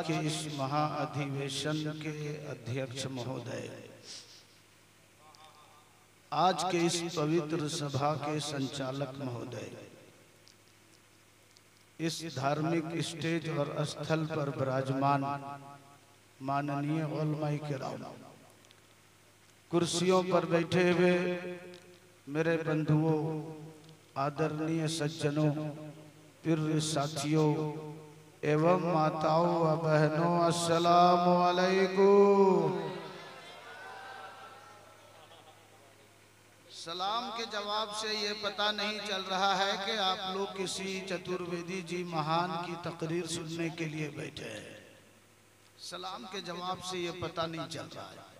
के इस महाअधिवेशन के अध्यक्ष महोदय, आज के इस पवित्र सभा के संचालक महोदय, इस धार्मिक स्टेज और स्थल पर विराजमान माननीय उलमाए किराम, कुर्सियों पर बैठे हुए मेरे बंधुओं, आदरणीय सज्जनों, प्रिय साथियों एवं माताओं व बहनों, अस्सलामु अलैकुम। सलाम के जवाब से ये पता नहीं चल रहा है कि आप लोग किसी चतुर्वेदी जी महान की तकरीर सुनने के लिए बैठे हैं। सलाम के जवाब से ये पता नहीं चल रहा है।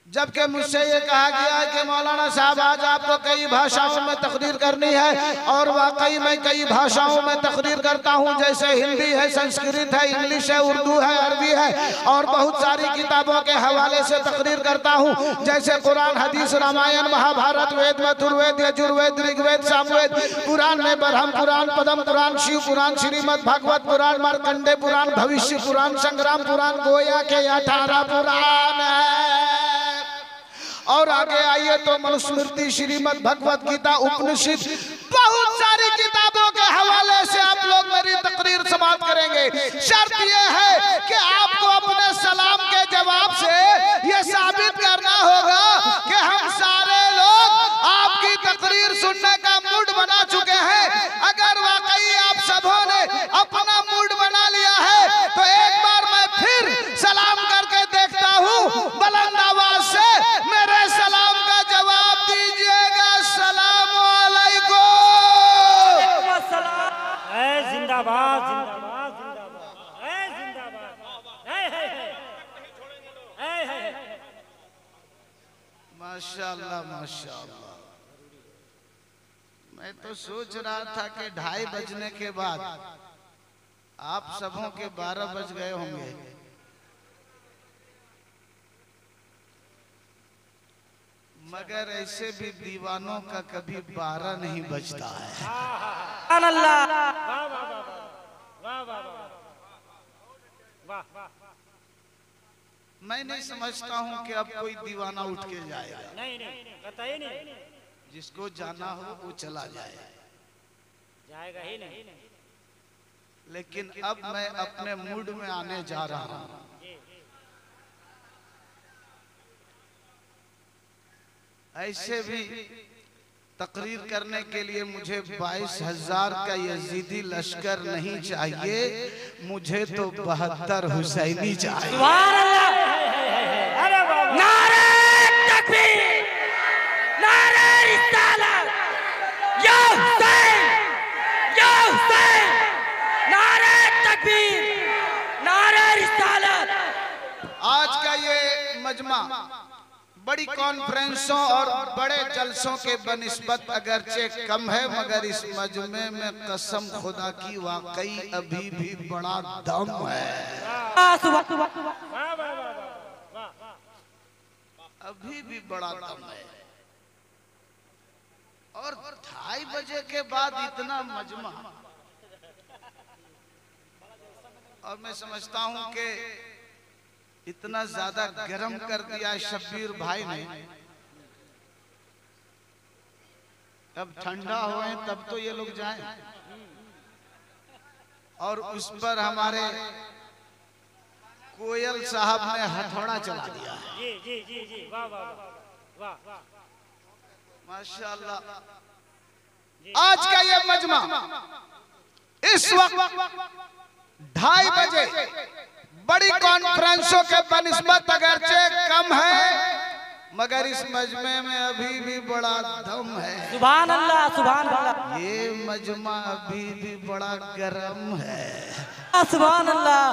जबकि मुझसे ये कहा गया है कि मौलाना साहब आज आपको कई भाषाओं में तकरीर करनी है, और वाकई मैं कई भाषाओं में तकरीर करता हूँ, जैसे हिंदी है, संस्कृत है, इंग्लिश है, उर्दू है, अरबी है, और बहुत सारी किताबों के हवाले से तकरीर करता हूँ, जैसे कुरान, हदीस, रामायण, महाभारत, वेद, मथुर्वेद, यजुर्वेद, ऋग्वेद, सामवेद, पुराण में ब्रह्म पुराण, पद्म पुराण, शिव पुराण, श्रीमद् भागवत पुराण, मार्कंडे पुराण, भविष्य पुराण, संग्राम पुराण, गोया के 18 पुराण है। और आगे आइए तो मनुस्मृति, श्रीमद् भगवत गीता, उपनिषद, बहुत सारी किताबों के हवाले से आप लोग मेरी तकरीर समाप्त करेंगे। शर्त यह है कि आपको अपने सलाम के जवाब से यह साबित करना होगा कि हम सारे लोग आपकी तकरीर सुनने का मूड बना चुके हैं। अगर वाकई आप सबों ने अपना मूड बना लिया है तो एक बार मैं फिर सलाम करके देखता हूँ, बुलंद आवाज से मेरे सलाम का जवाब दीजिएगा। अस्सलाम वालेकुम। जिंदाबाद जिंदाबाद जिंदाबाद जिंदाबाद। माशाअल्लाह माशाअल्लाह। मैं तो सोच रहा था कि 2:30 बजने के बाद आप सबों के 12 बज गए होंगे, मगर ऐसे भी दीवानों का कभी 12 नहीं बजता है। मैं नहीं समझता हूँ कि अब कोई दीवाना उठ के जाएगा। नहीं बताइए नहीं, जिसको जाना हो वो चला जाएगा ही नहीं। लेकिन अब मैं अपने मूड में आने जा रहा हूँ। ऐसे भी तकरीर करने के लिए मुझे 22,000 का यजीदी लश्कर नहीं चाहिए, मुझे तो 72 हुसैनी चाहिए। नारे तकबीर, नारे रिसालत, या हुसैन, या हुसैन, नारे तकबीर, नारे रिसालत। आज का ये मजमा बड़ी कॉन्फ्रेंसों और बड़े जलसों के बनिस्बत अगरचे कम है, मगर इस मजमे में कसम खुदा की वाकई अभी भी बड़ा दम है। अभी भी बड़ा दम है। और 2:30 बजे के बाद इतना मजमा, और मैं समझता हूं कि इतना ज्यादा गर्म कर दिया शब्बीर भाई ने। अब ठंडा हुए तब तो ये लोग जाएं, और उस पर हमारे कोयल साहब ने हथौड़ा चला दिया है। जी वाह वाह वाह माशाअल्लाह। आज का ये मजमा इस वक्त 2:30 बजे बड़ी कॉन्फ्रेंसों के बनिस्बत अगरचे कम है, मगर इस मजमे में अभी भी बड़ा दम है। सुभान अल्लाह, सुभान अल्लाह। ये मजमा अभी भी बड़ा गर्म है। सुभान अल्लाह।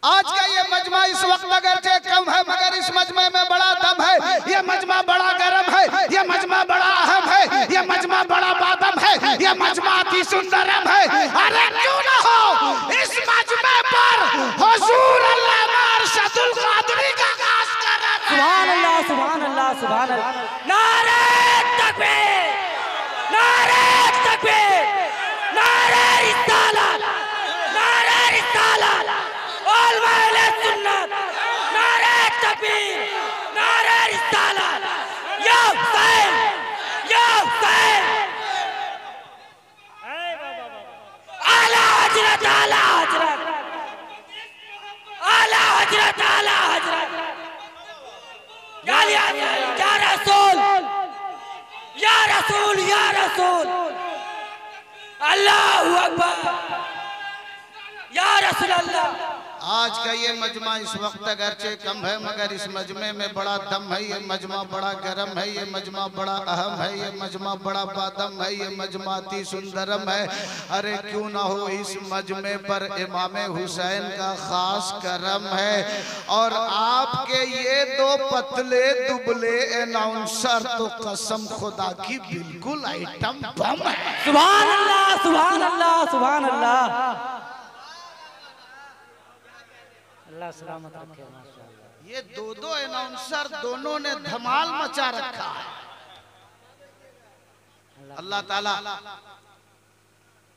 आज का ये मजमा इस वक्त अगरचे कम है, मगर इस मजमे में बड़ा दम है। ये मजमा बड़ा गर्म है, ये मजमा बड़ा अहम है, ये मजमा बड़ा बादम है, ये मजमा अति सुंदरम है। अरे क्यों ना हो इस मजमे पर हुजूर अल्लामा अरशदुल क़ादरी का खास करम। सुभान अल्लाह, सुभान अल्लाह, सुभान अल्लाह। नारे तकबीर, नारे तकबीर, कालमा अहले सुन्नत, नारे तकबीर, नारे रिसालत, या हुसैन, या हुसैन। आला हजरत, आला हजरत, आला हजरत, आला हजरत। या रसूल, या रसूल, या रसूल, अल्लाहु अकबर, या रसूल अल्लाह। आज का ये मजमा इस वक्त अगरचे कम है मगर इस मजमे में बड़ा दम है। ये मजमा बड़ा गरम है, ये मजमा बड़ा अहम है, ये मजमा बड़ा बादम है, ये मजमा अति सुंदरम है। अरे क्यों ना हो इस मजमे पर इमाम हुसैन का खास करम है। और आपके ये दो पतले दुबले अनाउंसर तो कसम खुदा की बिल्कुल आइटम बम है। सुभान अल्लाह, सुभान अल्लाह, सुभान अल्लाह। अल्लाह सलामत रखे माशाअल्लाह। ये दो अनाउंसर दोनों ने धमाल मचा रखा है। अल्लाह ताला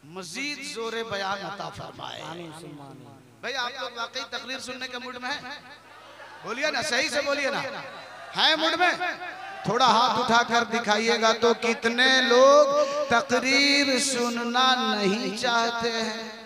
मजीद जोरे बयान अता फरमाए। आमीन सुम्मा आमीन। भाई आप लोग वाकई तकरीर सुनने के मूड में हैं? बोलिए ना, सही से बोलिए ना, है मूड में? थोड़ा हाथ उठाकर दिखाइएगा तो कितने लोग तकरीर सुनना नहीं चाहते हैं।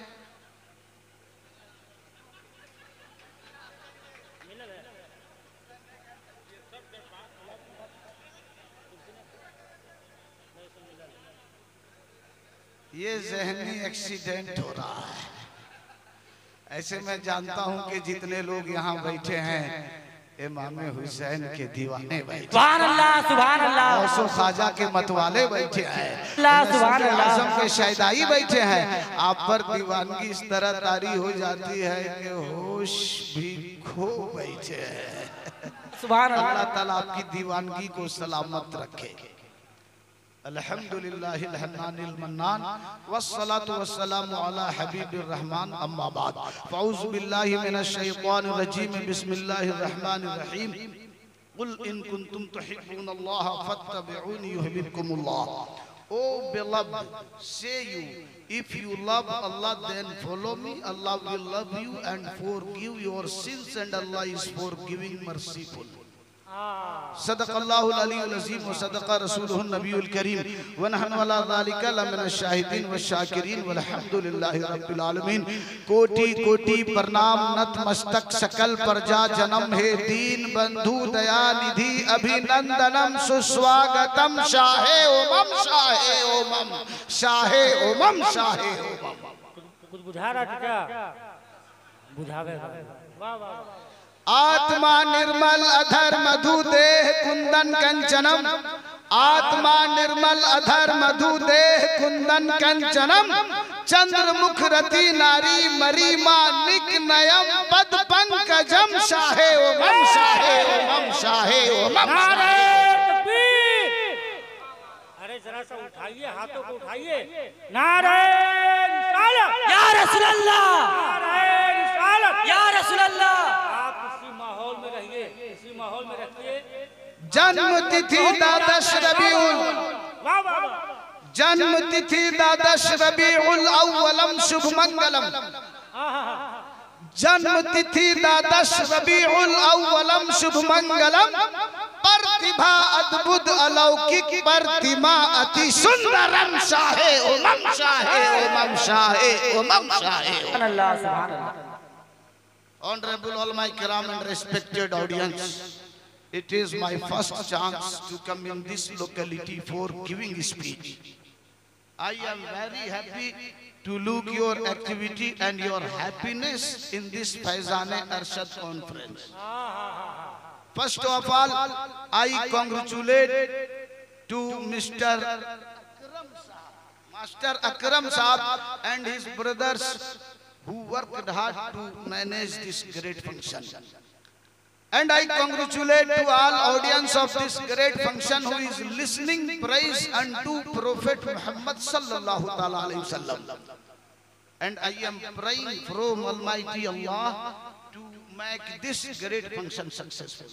ये जहनी एक्सीडेंट हो रहा है। ऐसे मैं जानता हूं कि जितने लोग यहाँ बैठे हैं इमाम हुसैन के दीवाने बैठे, सुभान अल्लाह, सुभान अल्लाह। गौसो ख्वाजा के मतवाले बैठे हैं, सुभान अल्लाह। आजम के शहदाई बैठे हैं। आप पर दीवानगी इस तरह तारी हो जाती है कि होश भी खो बैठे हैं। सुभान अल्लाह अल्लाह। ताला आपकी दीवानगी को सलामत रखे। अल्हम्दुलिल्लाहिल हन्नानिल मन्नान वस्सलातु वस्सलामु अला हबीबिर रहमान अम्मा बाद। फ़ऊज़ु बिल्लाहि मिनश शैतानिर रजीम, बिस्मिल्लाहिर रहमानिर रहीम। कुल इन कुंतुम तुहिब्बूनल्लाह फत्तबिऊनी युहिब्बुकुमुल्लाह। O beloved, say you, if you love Allah then follow me. Allah will love you and forgive your sins, and Allah is forgiving, merciful. सदक़ल्लाहुल अलीयुल अज़ीम व सदक़ रसूलुहुन नबियुल करीम व नहनु अला ज़ालिका लमिनश शाहिदीन व शाकिरीन वल्हम्दुलिल्लाहि रब्बिल आलमीन। कोटि कोटि प्रणाम नतमस्तक सकल प्रजा जन्म हे दीन बंधु दयानिधि अभिनंदनम सुस्वागतम शाहे ओमम शाहे ओमम शाहे ओमम शाहे ओमम। कुछ बुझा रहा था क्या? बुझावे। वाह वाह। आत्मा निर्मल अधर मधु देह कुंदन कंचनम। आत्मा निर्मल अधर मधु देह कुंदन कंचनम। चंद्र मुख रति नारी मरीमा निक नयम पद पंकजम शाहे ओमम शाहे ओमम शाहे ओमम। अरे जरा सा उठाइए, हाथों को उठाइए। नारे रिसालत, या रसूल अल्लाह, नारे रिसालत, या रसूल अल्लाह। माहौल में रहिए, इसी माहौल में रखिए। जन्म तिथि द्वादश रबीउल, जन्म तिथि द्वादश रबीउल अव्वलम शुभ मंगलम। जन्म तिथि द्वादश रबीउल अव्वलम शुभ मंगलम। प्रतिभा अद्भुत अलौकिक प्रतिमा अति सुंदरम शाहे ओमम शाहे ओमम शाहे ओमम शाहे। सुभान अल्लाह, सुभान अल्लाह। Honorable all my kiram and respected audience, it is my first chance to come in this locality for giving speech. I am very happy to look your activity and your happiness in this Faizane Arshad conference. First of all, I congratulate to Master Akram Saab and his brothers who worked hard to manage this great function. And I congratulate to all audience of this great function who is listening praise unto Prophet Muhammad sallallahu alaihi wasallam. And I am praying from Almighty Allah to make this great function successful.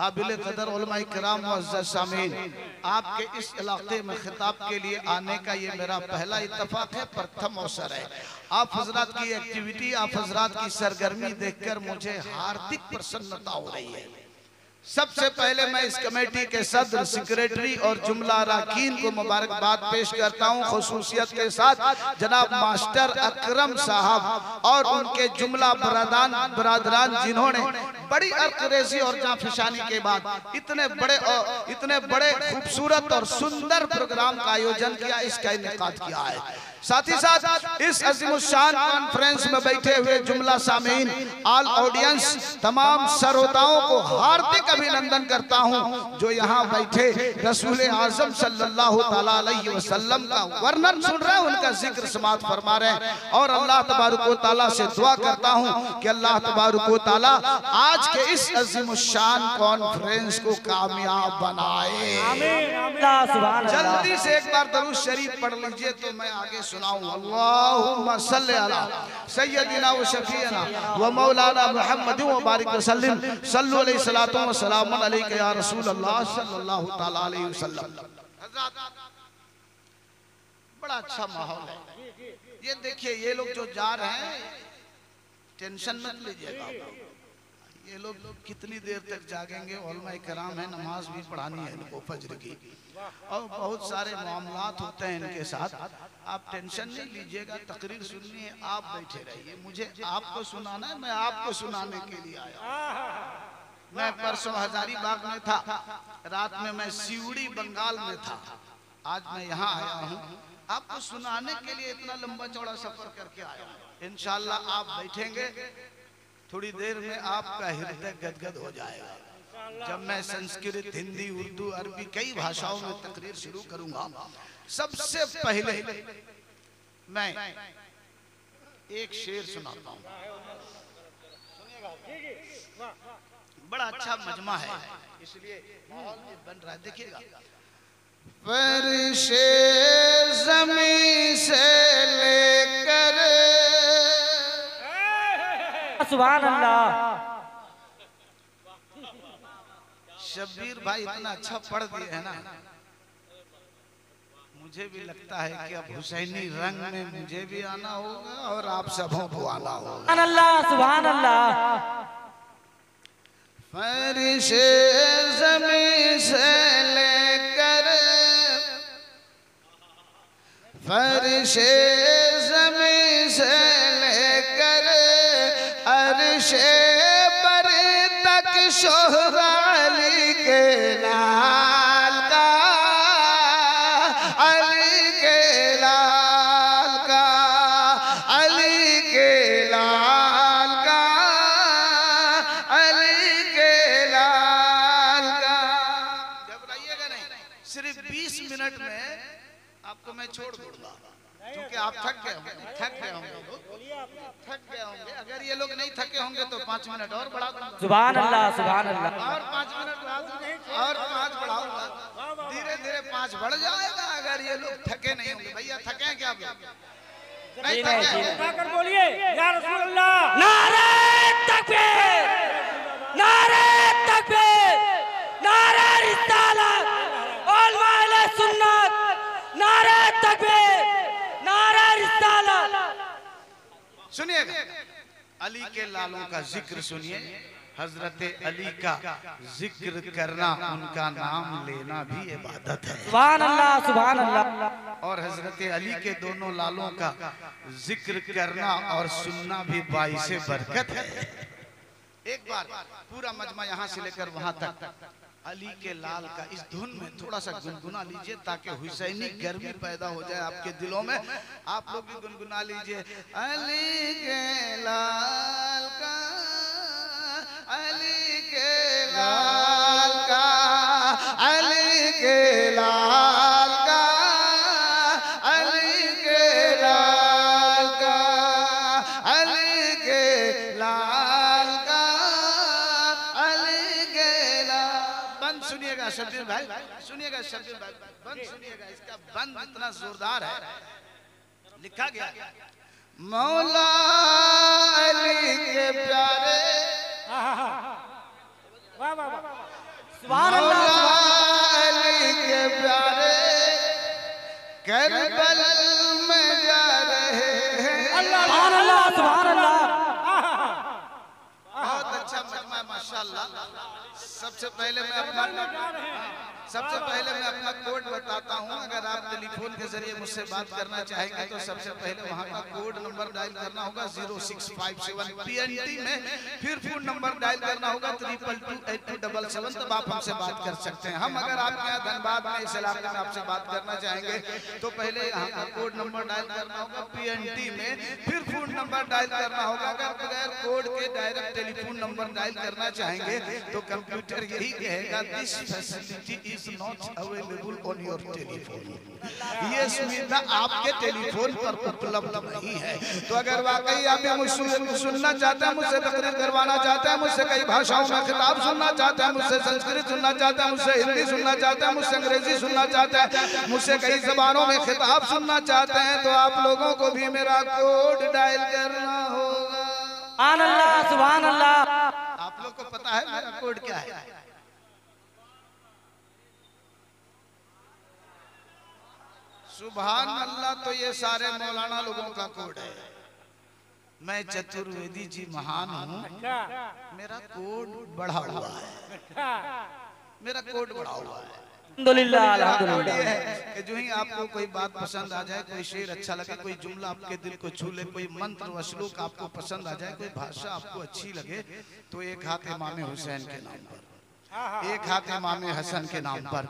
काबिल कदर उलमाए किराम मुअज़्ज़ज़ सामीन, आपके इस इलाके में खिताब के लिए आने का ये मेरा पहला इत्तफाक है, प्रथम अवसर है। आप हजरात की एक्टिविटी, आप हजरात की सरगर्मी देखकर मुझे हार्दिक प्रसन्नता हो रही है। सबसे पहले मैं इस कमेटी के सदर, सेक्रेटरी और जुमला अरकान को मुबारकबाद पेश करता हूं, खुसूसियत के साथ जनाब मास्टर अकरम साहब और उनके जुमला बरादरान जिन्होंने बड़ी अरकरेजी और जाफिशानी के बाद इतने बड़े खूबसूरत और सुंदर प्रोग्राम का आयोजन किया, इसका इनेकाद किया है। साथ ही साथ इस अज़ीमुश्शान कॉन्फ्रेंस में बैठे हुए जुमला सामीन, ऑल ऑडियंस, तमाम श्रोताओं को हार्दिक अभिनंदन करता हूं जो यहाँ बैठे रसूल आज़म सल्लल्लाहु तआला अलैहि वसल्लम का वर्णन सुन रहे हैं, उनका जिक्र समाअत फरमा रहे हैं। और अल्लाह तबारक व तआला से दुआ करता हूं कि अल्लाह तबारक व तआला आज के इस अज़ीमुश्शान कॉन्फ्रेंस को कामयाब बनाए। जल्दी से एक बार दरूद शरीफ पढ़ लीजिए तो मैं आगे सुनाऊं। अल्लाहुम्मा सल्लि अला सय्यदिना व शफीना व मौलाना मुहम्मद व बारिक वसल्लिम सल्लु अलैहि सलातो व सलामुन अलैका या रसूल अल्लाह सल्लल्लाहु तआला अलैहि वसल्लम। हज़रात, बड़ा अच्छा माहौल है। ये देखिए, ये लोग जो जा रहे हैं, टेंशन मत लीजिएगा। ये लोग कितनी देर तक जागेंगे? उलमाए किराम है, नमाज भी पढ़ानी है इनको फज्र की, और बहुत सारे मामलात होते हैं इनके साथ। आप टेंशन नहीं लीजिएगा, तकरीर सुननी है, आप बैठे रहिए। मुझे आपको सुनाना है, मैं आपको सुनाने के लिए आया। मैं परसों हजारीबाग में था, रात में मैं सिवड़ी बंगाल में था, आज मैं यहाँ आया हूँ आपको सुनाने के लिए। इतना लंबा चौड़ा सफर करके आया हूँ। इंशाअल्लाह आप बैठेंगे, थोड़ी देर में आपका हृदय गदगद हो जाएगा। जब मैं संस्कृत, हिंदी, उर्दू, अरबी कई भाषाओं में तकरीर शुरू करूंगा, सबसे पहले मैं एक शेर सुनाता हूँ। बड़ा अच्छा मजमा है, इसलिए माहौल भी बन रहा है। देखिएगा, फर्शे ज़मीं से लेकर, सुभान अल्लाह। शब्बीर भाई इतना अच्छा पढ़ दिए है ना, मुझे भी लगता है कि अब हुसैनी रंग में मुझे भी आना होगा और आप सबों को आना होगा। सुभान अल्लाह, सुभान अल्लाह। फर्शे ज़मीं से लेकर, फर्शे ज़मीं से लेकर अर्शे पर तक शोहरा अली के लाल का, अली के लाल का, अली के लाल का, अली के लाल का। घबराइएगा नहीं, सिर्फ 20 मिनट में आपको मैं छोड़ दूंगा, क्योंकि आप थक गए होंगे, थक गए होंगे। अगर ये लोग नहीं थके होंगे तो 5 मिनट और बढ़ा दूंगा। सुभान अल्लाह, सुभान अल्लाह। और 5 मिनट बढ़ा दूंगा, और 5 बढ़ाऊंगा, धीरे धीरे 5 बढ़ जाएगा। अगर ये लोग थके नहीं होंगे। भैया थके हैं क्या? नहीं थके? बोलिए या रसूल अल्लाह। नारे तकबीर, नारे तकबीर, नारे रिसालत, उलमाए सुन्नत, नारे तकबीर, नारे रिसालत। सुनिएगा, अली के लालों का जिक्र सुनिए। हजरत अली का जिक्र करना, उनका नाम लेना भी इबादत है। सुभान अल्लाह, सुभान अल्लाह। और हजरत अली के दोनों लालों का जिक्र करना और सुनना भी बाइसे बरकत है। एक बार पूरा मजमा यहाँ से लेकर वहां तक अली के लाल का इस धुन में थोड़ा सा गुनगुना लीजिए, ताकि हुसैनी गर्मी पैदा हो जाए आपके दिलों में। आप लोग भी गुनगुना लीजिए। अली के लाल का, अली के लाल का, अली के लाल का, अली के लाल का, अली के लाल का, अली के लाल। बंद सुनिएगा शब्बीर भाई, सुनिएगा शब्बीर भाई, बंद सुनिएगा। इसका बंद इतना जोरदार है, लिखा गया मौला अली के प्यारे। वाह वाह वाह। सुभान अल्लाह अली के प्यारे करबल में जा रहे हैं। सुभान अल्लाह सुभान अल्लाह। बहुत अच्छा मजमा है माशाल्लाह। सबसे पहले मैं अपना कोड बताता हूँ। अगर आप टेलीफोन के जरिए मुझसे बात करना चाहेंगे तो सबसे पहले वहाँ का कोड नंबर डायल करना होगा 0657 PNT में, फिर फोन नंबर डायल करना होगा 3228277, तब आप हमसे बात कर सकते हैं। हम अगर आपके यहाँ धनबाद में इस इलाके में आपसे बात करना चाहेंगे तो पहले यहाँ का कोड नंबर डायल करना होगा PNT में, फिर फोन नंबर डायल करना होगा। अगर बगैर कोड के डायरेक्ट टेलीफोन नंबर डायल करना चाहेंगे तो कंप्यूटर यही कहेगा this facility is not available on your telephone. ये सुविधा आपके टेलीफोन पर उपलब्ध नहीं है। तो अगर वाकई आप मुझसे सुनना चाहते हैं, मुझसे तकरीर करवाना चाहते हैं, मुझसे कई भाषाओं में खिताब सुनना चाहते हैं, मुझसे संस्कृत सुनना चाहते हैं, मुझसे हिंदी सुनना चाहते हैं, मुझसे अंग्रेजी सुनना चाहते हैं, मुझसे कई जबानों में खिताब सुनना चाहते हैं, तो आप लोगों को भी मेरा कोड डायल करना होगा। सुभान अल्लाह सुभान अल्लाह। आप लोग को पता है मेरा कोड क्या है? सुभान अल्लाह। तो ये सारे मौलाना लोगों का कोड है। मैं चतुर्वेदी जी महान हूँ, मेरा कोड बढ़ा हुआ है, मेरा कोड बढ़ा हुआ है। अल्हम्दुलिल्लाह कोड अल्हम्दुलिल्लाह। ये है कि जो ही आपको कोई बात पसंद आ जाए, कोई शेर अच्छा लगे, कोई जुमला आपके दिल को छू ले, कोई मंत्र व श्लोक आपको पसंद आ जाए, कोई भाषा आपको अच्छी लगे, तो एक हाथ इमाम हुसैन के नाम पर, एक हाथ इमाम हसन के नाम पर,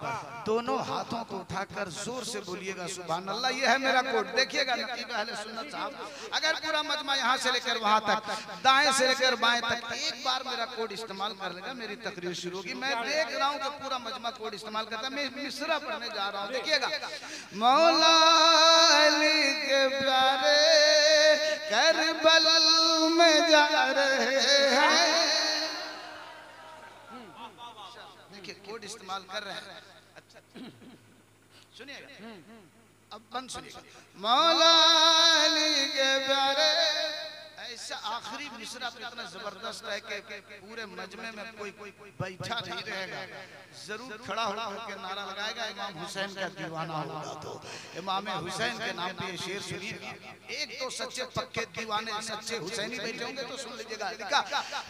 दोनों हाथों को उठाकर जोर से बोलिएगा सुभान अल्लाह। ये है मेरा कोड। देखिएगा नकीब अहले सुन्नत साहब, अगर पूरा मजमा यहाँ से लेकर वहां तक, दाएं से लेकर बाएं तक एक बार मेरा कोड इस्तेमाल कर लेगा, मेरी तकरीर शुरू होगी। मैं देख रहा हूँ कि पूरा मजमा कोड इस्तेमाल करता है। मैं मिसरा पढ़ने जा रहा हूँ, देखिएगा। मौला अली के प्यारे करबल में जा रहे हैं। देखिए कोड इस्तेमाल कर रहे हैं। अच्छा सुनिएगा, अब बंद सुनिएगा। मौला अली के प्यारे, ऐसा आखिरी मिसरा इतना जबरदस्त है कि पूरे मजमे में कोई बैठा नहीं रहेगा, जरूर खड़ा होकर नारा लगाएगा इमाम हुसैन का दीवाना होगा। तो इमाम हुसैन के नाम पे ये शेर सुनिएगा। एक दो सच्चे पक्के दीवाने सच्चे हुसैनी बैठे होंगे तो सुन लीजिएगा। लिखा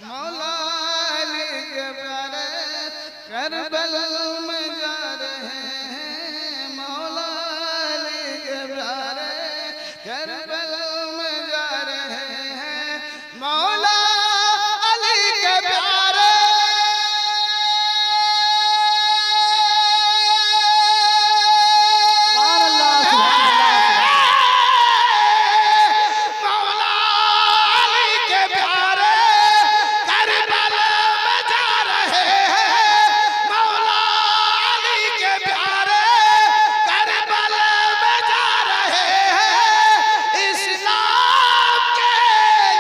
मौला अली के प्यारे करबल में जा रहे हैं, मौला अली के प्यारे करबल में जा रहे हैं, मौला अली के प्यारे सुभान अल्लाह सुभान अल्लाह। मौला अली के प्यारे करबल में जा रहे हैं, मौला अली के प्यारे करबल में जा रहे हैं। इस्लाम के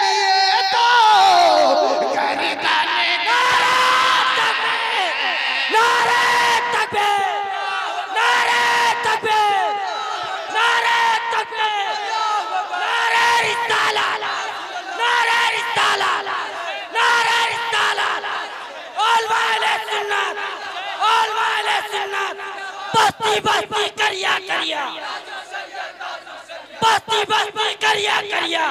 लिए तो गर्दन नारे तकबीर नारे तकबीर नारे तकबीर नारे रिसालत नारे रिसालत नारे रिसालत। उलमा अहले सुन्नत उलमा अहले सुन्नत बस्ती बस्ती करिया करिया बस्ती बस्ती करिया करिया।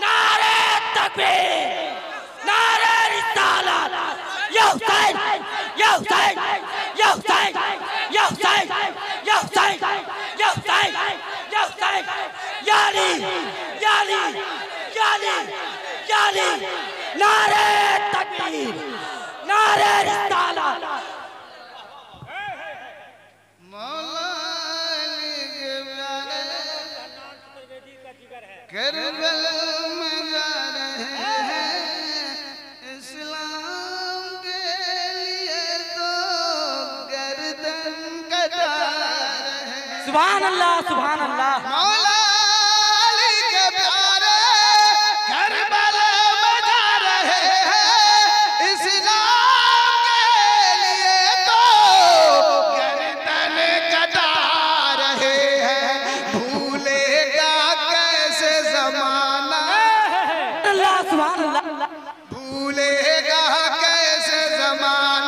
नारे तकबीर नारे रिसालत। या हुसैन या हुसैन या हुसैन या हुसैन या हुसैन या हुसैन या हुसैन या अली या अली या अली या अली। नारे तकबीर नारे रिसालत। मौला अली के प्यारे करबल में जा रहे हैं। इस्लाम के लिए तो गर्दन कटा रहे हैं। सुभान अल्लाह सुभान अल्लाह। मौला अली के प्यारे करबल में जा रहे हैं। इस्लाम के लिए तो गर्दन कटा रहे हैं। भूलेगा कैसे जमाना, अल्लाह सुभान अल्लाह। भूलेगा कैसे जमाना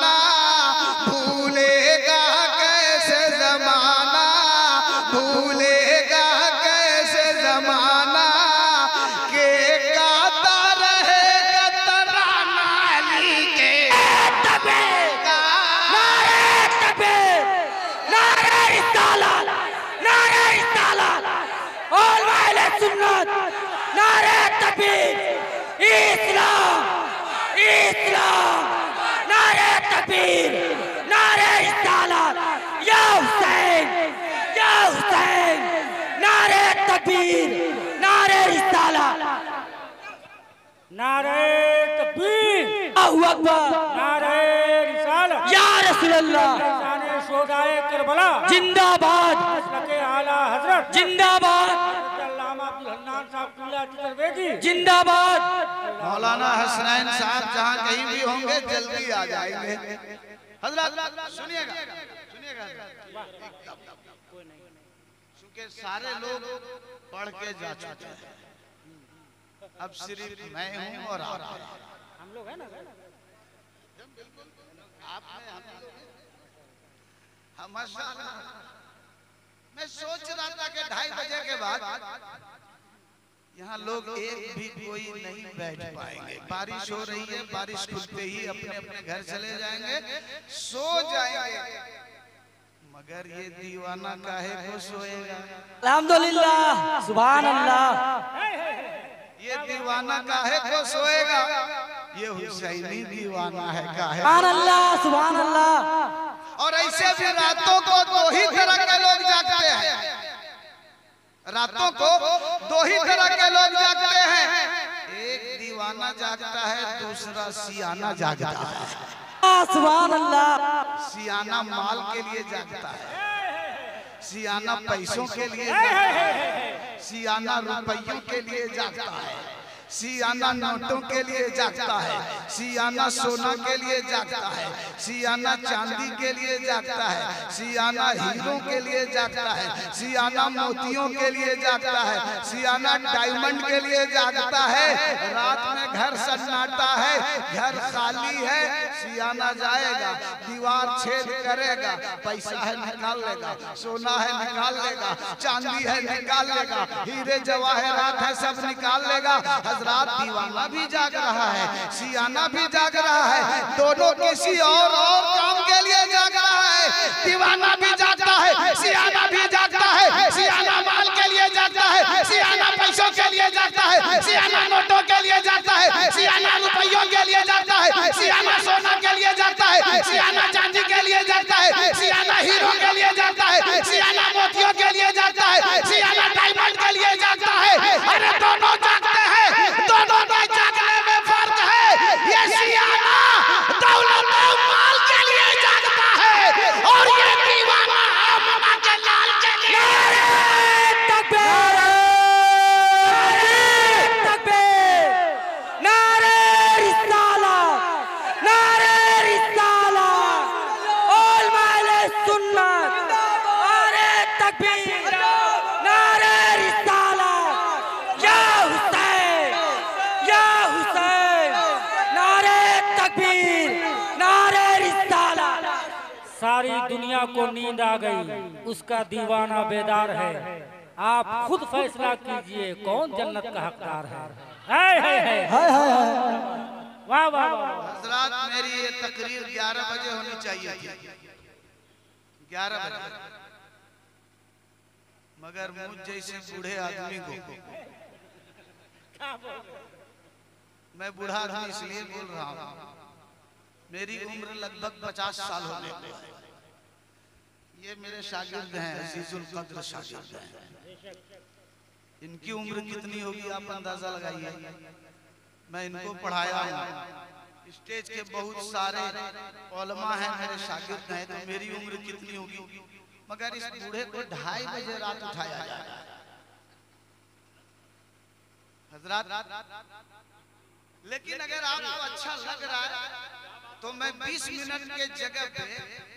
सुन्नत, नारे तकबीर, इस्लाम, इस्लाम, नारे तकबीर, नारे रिसालत, या हुसैन, या हुसैन, नारे तकबीर, नारे रिसालत, नारे तकबीर, अल्लाहू अकबर, नारे रिसालत, या रसूल अल्लाह, शाने शोहदाए करबला जिंदाबाद, मसलके आला हजरत जिंदाबाद, अल्लामा अब्दुल हन्नान साहब किला चतुर्वेदी जिंदाबाद। मौलाना हसनैन साहब जहाँ कहीं भी होंगे जल्दी आ जाएंगे। हजरत सुनिएगा, सुनिएगा, क्योंकि सारे लोग पढ़ के जा चुके हैं, अब सिर्फ मैं हूँ और आप हम लोग है ना माशाअल्लाह। मैं सोच रहा था कि 2:30 बजे के बाद यहाँ लोग एक भी कोई नहीं बैठ पाएंगे। बारिश हो रही है, बारिश खुलते ही अपने अपने घर चले जाएंगे, सो जाएंगे। मगर ये दीवाना काहे को सोएगा? अल्हम्दुलिल्लाह, सुभान अल्लाह, ये दीवाना काहे को सोएगा? ये हुसैनी दीवाना है काहे? सुभान अल्लाह, सुभान अल्लाह। और ऐसे भी रातों को 2 ही तरह के लोग जागते हैं, रातों को 2 ही तरह के लोग जागते हैं। एक दीवाना जागता है, दूसरा सियाना जागता है। सुभान अल्लाह। सियाना माल के लिए जागता है, सियाना पैसों के लिए जागता है, सियाना रुपयों के लिए जागता है, सियाना नोटों के लिए जागता है, सियाना सोना के लिए जागता है, सियाना चांदी के लिए जागता है, सियाना हीरों के लिए जागता है, सियाना मोतियों के लिए जागता है, सियाना डायमंड के लिए जागता है। रात में घर सन्नाटा है, घर खाली है, सियाना जाएगा, दीवार छेद करेगा, पैसा है निकाल लेगा, सोना है निकाल लेगा, चांदी है निकाल लेगा, हीरे जवाहरात है सब निकाल लेगा। रात दीवाना भी जाग रहा है, सियाना भी जाग रहा है, दोनों किसी और काम के लिए जाग रहा है। दीवाना भी जागता है, सियाना भी जागता है, सियाना माल के लिए जागता है, सियाना पैसों के लिए जागता है, सियाना नोटों के लिए जागता है, सियाना रुपयों के लिए जागता है, सियाना सोना के लिए जागता है, सियाना चांदी के लिए जागता है, सियाना हीरो के लिए जागता है, सियाना मोतियों के लिए जागता है, सियाना डायमंड के लिए जागता है। अरे दोनों जागते हैं, दोनों में जागने में फर्क है। ये सियाना दौलत और माल के लिए जागता है और ये दीवाना अम्मा के लाल के लिए। तकबीर, तकबीर, नारे रिसालत, नारे रिसालत, उलमाए सुन्नत, नारे तकबीर, नारे रिसालत, या हुसैन, या हुसैन, नारे तकबीर, नारे रिसालत। सारी दुनिया को नींद आ गई, उसका दीवाना बेदार है। आप खुद फैसला कीजिए कौन जन्नत का हकदार है। वाह वाह वाह। हजरात मेरी ये तकरीर 11 बजे होनी चाहिए थी, 11 बजे, मगर मुझ जैसे बूढ़े आदमी को, मैं बूढ़ा आदमी इसलिए बोल रहा हूँ, मेरी उम्र लगभग 50 साल होने को है। ये मेरे शागिर्द हैं, अजीजुल कद्र शागिर्द हैं। इनकी उम्र कितनी होगी आप अंदाजा लगाइए। मैं इनको पढ़ाया हूँ, स्टेज के बहुत सारे उलमा हैं मेरे शागिर्द हैं, तो मेरी उम्र कितनी होगी? मगर इस बूढ़े को 2:30 बजे रात उठाया जाए। हजरात, लेकिन अगर आपको अच्छा लग रहा है तो मैं 20 मिनट के जगह पे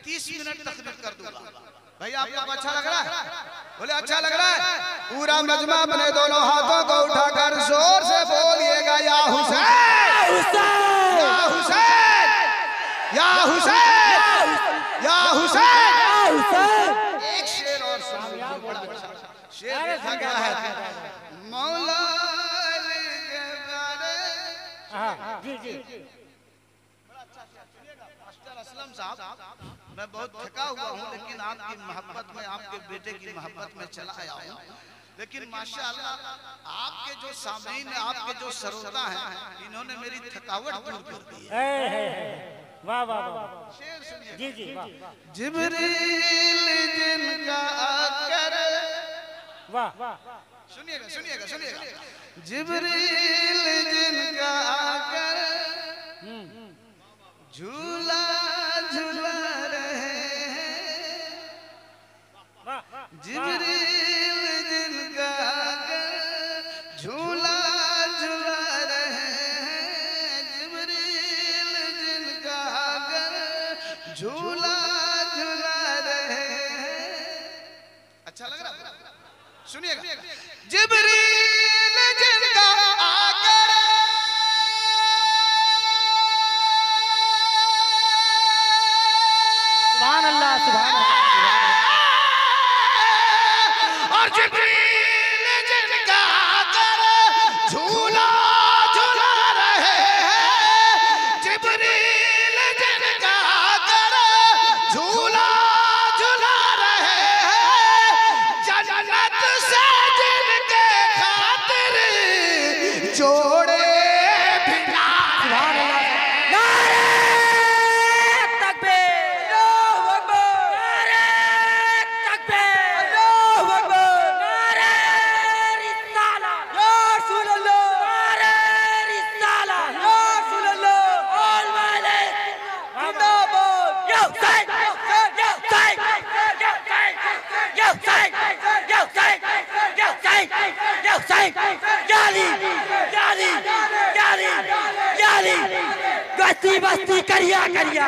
30 मिनट तकरीर कर दूंगा। भाई आपको अच्छा लग रहा है? बोले अच्छा लग रहा है। पूरा मजमा अपने दोनों हाथों को उठाकर जोर से बोलिएगा, या हुसैन, या हुसैन, या हुसैन, या हुसैन। एक शेर और सुनिए, बड़ा अच्छा शेर लिखा गया है। मौला जी जी असलम साहब, मैं बहुत थका हुआ हूँ, लेकिन आपकी मोहब्बत में, आपके बेटे की मोहब्बत में चला आया हूँ। लेकिन माशाअल्लाह आपके जो सामीन, आपके जो श्रोता हैं, इन्होंने मेरी थकावट दूर कर दी है। वाह वाह वाह, शेर सुनिए। जी जी वाह, जिब्रील जिनका आकर, वाह वाह, सुनिएगा सुनिएगा सुनिएगा, जिब्रील जिनका आकर झूला झूला रहे हैं, जिब्रील जिनका आकर झूला झूला रहे हैं, जिब्रील जिनका आकर झूला झूला रहे हैं। अच्छा लग रहा है? सुनिएगा, जिब्रील जिनका आकर सुभान अल्लाह, सुभान अल्लाह। और जिब्रील जिनका आकर झूला झूला रहे हैं, जिब्रील जिनका आकर झूला झूला रहे हैं, जन्नत से जिनके खातिर जोड़े बिना। सुभान अल्लाह। नारे तकबीर, अल्लाहू अकबर, नारे तकबीर, अल्लाहू अकबर, नारे रिसालत, या रसूल अल्लाह, नारे रिसालत, या रसूल अल्लाह, ऑल वाले जिंदाबाद, या हुसैन, या हुसैन, या हुसैन, या हुसैन, या हुसैन, या हुसैन, या हुसैन, या अली, या अली, या अली, या अली। बस्ती बस्ती करिया करिया,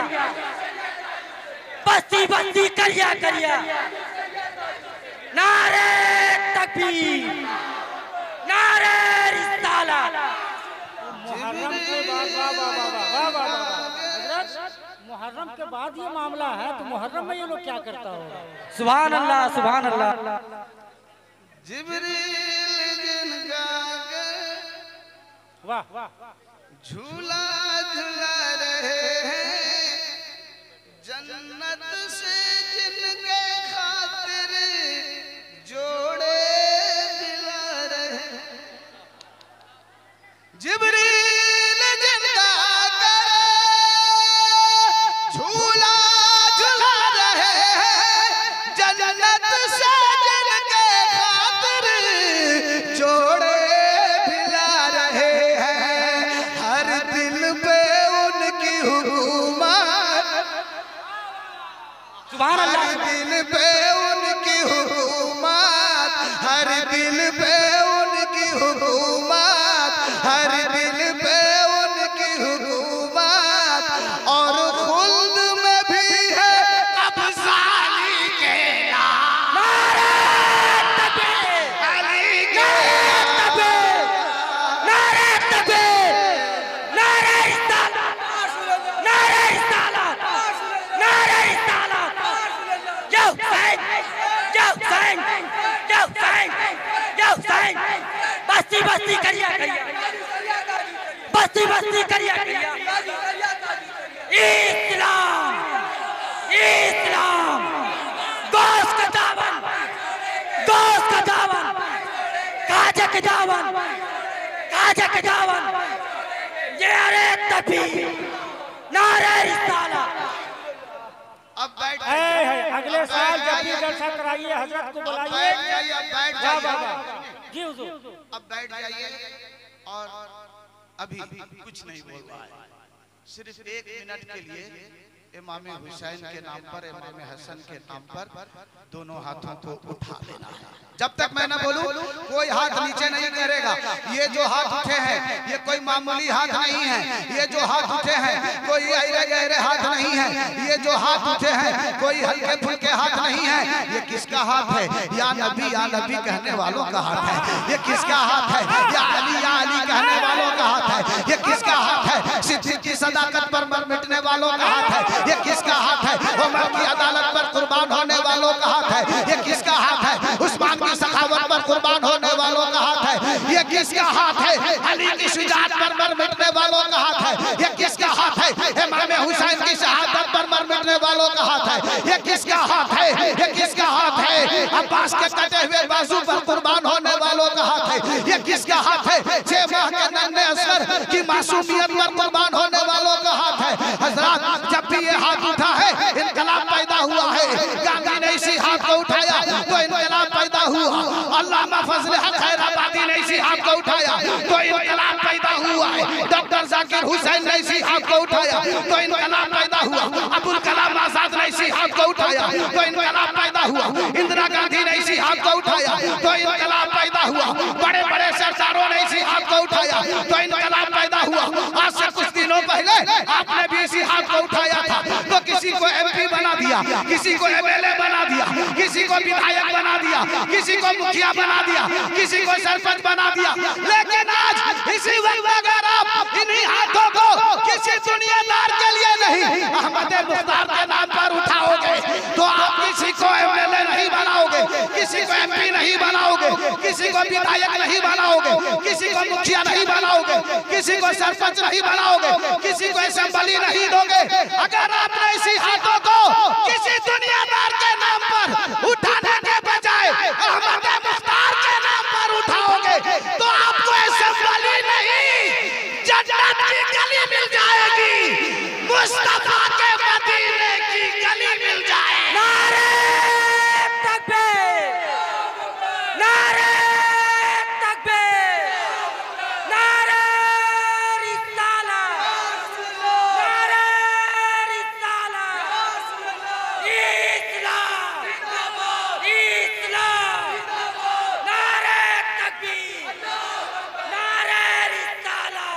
बस्ती बस्ती करिया करिया, नारे तकबीर, नारे रिसालत। मुहर्रम के बाद, वाह वाह वाह वाह वाह वाह वाह, हजरत मुहर्रम के बाद ये मामला है, तो मुहर्रम में ये लोग क्या करता होगा? सुभान अल्लाह, सुभान अल्लाह। जिब्रील जिनका आकर वाह वाह, झूला झूला रहे हैं, जन्नत से जिनके खातिर जोड़े दिला रहे हैं, जिब्रील जिनका आकर झूला झूला रहे हैं, जन्नत से जिनके खातिर जोड़े दिला रहे हैं, हर दिल पे उनकी हुकूमत, सुभान हर अल्लाह। दिल पे उनकी हुकूमत, हर दिल पे उनकी हुकूमत, हर दिल पे उनकी हुकूमत, और खुल्द में भी है कब्ज़ा अली के नाम, नारे तकबीर, अली के तकबीर, नारे तकबीर, नारे रिसालत, नारे रिसालत, नारे रिसालत। या हुसैन, या हुसैन, या हुसैन, या हुसैन। बस्ती बस्ती करिया करिया, बस्ती बस्ती करिया करिया। इस्लाम, इस्लाम, गोश्त का दामन, गोश्त का दामन, काजा का दामन, काजा का दामन। नारे तकबीर, नारे रिसालत। अब बैठ है, अगले साल जब भी जलसा कराइए हजरत को बुलाइए। बैठ जाइए, अब बैठ वाह वाह जाइए, वाह, जी हुजूर। अब बैठ जाइए, और अभी कुछ नहीं बोल रहा है, सिर्फ 1 मिनट के लिए इमाम हुसैन के नाम पर, इमाम हसन के नाम पर दोनों हाथों को उठा लेना है। जब तक मैं ना बोलूं कोई हाथ नीचे नहीं करेगा। ये जो हाथ उठे हैं ये कोई मामूली हाथ नहीं है, ये जो हाथ उठे हैं कोई अहरे गहरे हाथ नहीं है, ये जो हाथ उठे हैं कोई हल्के फुल्के हाथ नहीं है। ये किसका हाथ है? या नबी कहने वालों का हाथ है। ये किसका हाथ है? या अली कहने वालों का हाथ है। ये किसका हाथ है? सिद्दीक की सदाकत पर मर मिटने वालों का हाथ है। ये किसका हाथ है? उमर की अदालत पर कुर्बान होने वालों का हाथ है। ये किसका हाथ है? उस्मान की सखावत पर कुर्बान होने वालों का हाथ है। ये किसका हाथ है? अली की शुजाअत पर मर मिटने वालों का हाथ है। ये किसका हाथ है? इमाम हुसैन की शहादत पर मर मिटने वालों का हाथ है। ये किसका हाथ है? ये किसका हाथ है? अब्बास के कटे हुए बाजू पर कुर्बान होने किसका हाथ है? 6 माह के नन्हे असगर की मासूमियत पर कुर्बान होने वालों का हाथ है। हजरत जब भी ये हाथ उठा है इनकलाब पैदा हुआ है। गांधी ने इसी हाथ को उठाया तो इनकलाब पैदा हुआ। अल्लामा फजल हक खैराबादी ने इसी हाथ को उठाया तो इनकलाब पैदा हुआ है। डॉक्टर जाकिर हुसैन ने इसी हाथ को उठाया तो इनकलाब पैदा हुआ। अबुल कलाम आजाद ने इसी हाथ को उठाया तो इनकलाब पैदा हुआ। इंदिरा गांधी ने इसी हाथ को उठाया तो इनकलाब पैदा हुआ। बड़े बड़े सरदारों ने इसी हाथ को उठाया तो इनकलाब पैदा हुआ। आज से कुछ दिनों पहले आपने भी इसी हाथ को उठाया था तो किसी को एमपी बना दिया, किसी को एमएलए बना दिया, किसी को विधायक बना दिया, किसी को मुखिया बना दिया, किसी को सरपंच बना दिया। लेकिन आज इसी वक्त अगर आप इन्हीं हाथों को किसी दुनियादार के लिए नहीं अहमद मुख्तार के नाम पर उठाओगे तो आप किसी को एमएलए नहीं बनाओगे, किसी को एमपी नहीं बनाओगे, किसी को विधायक नहीं बनाओगे, किसी को मुखिया नहीं बनाओगे, किसी को सरपंच नहीं बनाओगे, किसी को असेंबली नहीं दोगे। अगर आपने इसी हाथों को किसी दुनियादार के नाम पर उठाने के बजाय अहमद मुख्तार के नाम पर उठाओगे तो आपको असेंबली नहीं जन्नत की गली मिल जाएगी, मुस्तफा के मदीने की गली मिल जाएगी। नारे तकबीर, नारे तकबीर, नारे रिसालत, नारे रिसालत, इस्लाम, इस्लाम, नारे तकबीर, नारे रिसालत।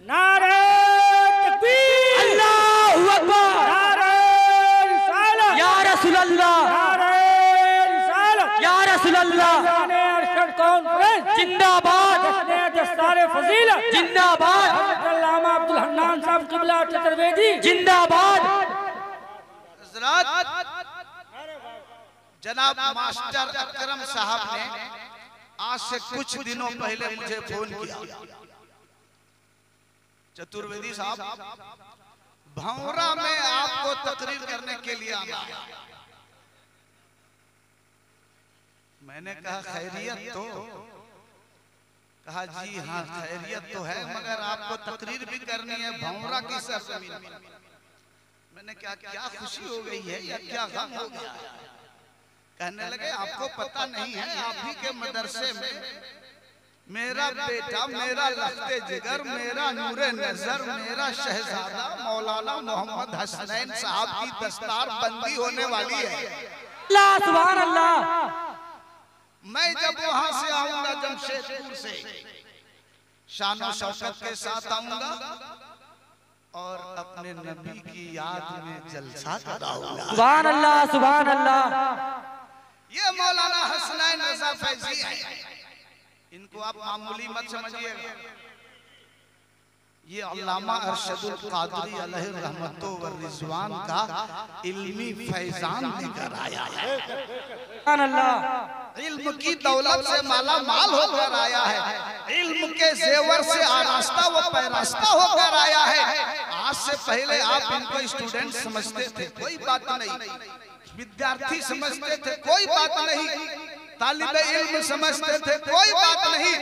नारे तकबीर, अल्लाहू अकबर, नारे रिसालत, या रसूल अल्लाह, नारे रिसालत, या रसूल अल्लाह, जाने अरशद कॉन्फ्रेंस जिंदाबाद, जश्न दस्तारे फजीलत जिंदाबाद, हज़रत अल्लामा अब्दुल हन्नान साहब क़िबला चतुर्वेदी जिंदाबाद। हजरत जनाब मास्टर अकरम साहब ने आज से कुछ दिनों पहले मुझे फोन किया। चतुर्वेदी साहब, भौरा में आपको तकरीर करने के लिए आना है। मैंने कहा खैरियत तो? कहा जी हाँ खैरियत तो है, मगर आपको तकरीर भी करनी है भौरा की सरजमीन में। मैंने क्या क्या खुशी हो गई है या क्या गम हो गया? कहने लगे आपको पता नहीं है, आप ही के मदरसे में मेरा बेटा, मेरा लख्ते जिगर, मेरा नूरे नजर, मेरा शहजादा मौलाना मोहम्मद हसनैन साहब की दस्तार बंदी होने वाली है। अल्लाह सुभान अल्लाह। मैं जब वहां से आऊंगा जमशेदपुर से शान शौकत के साथ आऊंगा और अपने नबी की याद में जलसा कराऊंगा। सुभान अल्लाह, सुभान अल्लाह। ये मौलाना हसनैन रजा फैजी है, इनको आप मामूली मत समझिएगा। ये अल्लामा अरशदुल कादरी अलैहि रहमतो व रिजवान का इल्मी फैजान लेकर आया है। सुभान अल्लाह। इल्म की दौलत से माला माल होकर आया है, इल्म के जेवर से आरास्ता व पैरास्ता होकर आया है। आज से पहले आप इनको स्टूडेंट समझते थे, कोई बात नहीं, विद्यार्थी समझते थे, कोई बात नहीं, तालिब इल्म समझते थे, कोई बात नहीं,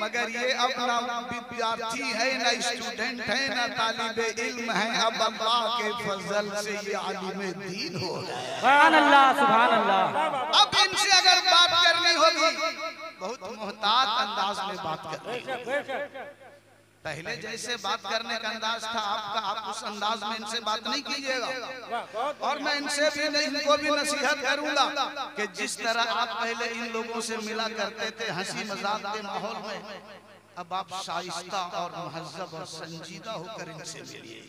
मगर ये अब ना विद्यार्थी है, ना स्टूडेंट है, ना तालिब इल्म है, अब अल्लाह के फजल से ये आलिम दीन हो गए। सुभान अल्लाह, सुभान अल्लाह। अब इनसे अगर बात करनी होगी बहुत मोहतात अंदाज में बात करनी। पहले जैसे बात करने का अंदाज था आपका, आप उस अंदाज में इनसे बात नहीं कीजिएगा। और मैं इनसे भी नहीं, इनको भी नसीहत करूंगा कि जिस तरह आप पहले इन लोगों से मिला करते थे हंसी मजाक के माहौल में, अब आप शाइस्ता और महज़्ज़ब और संजीदा होकर इनसे मिलिए।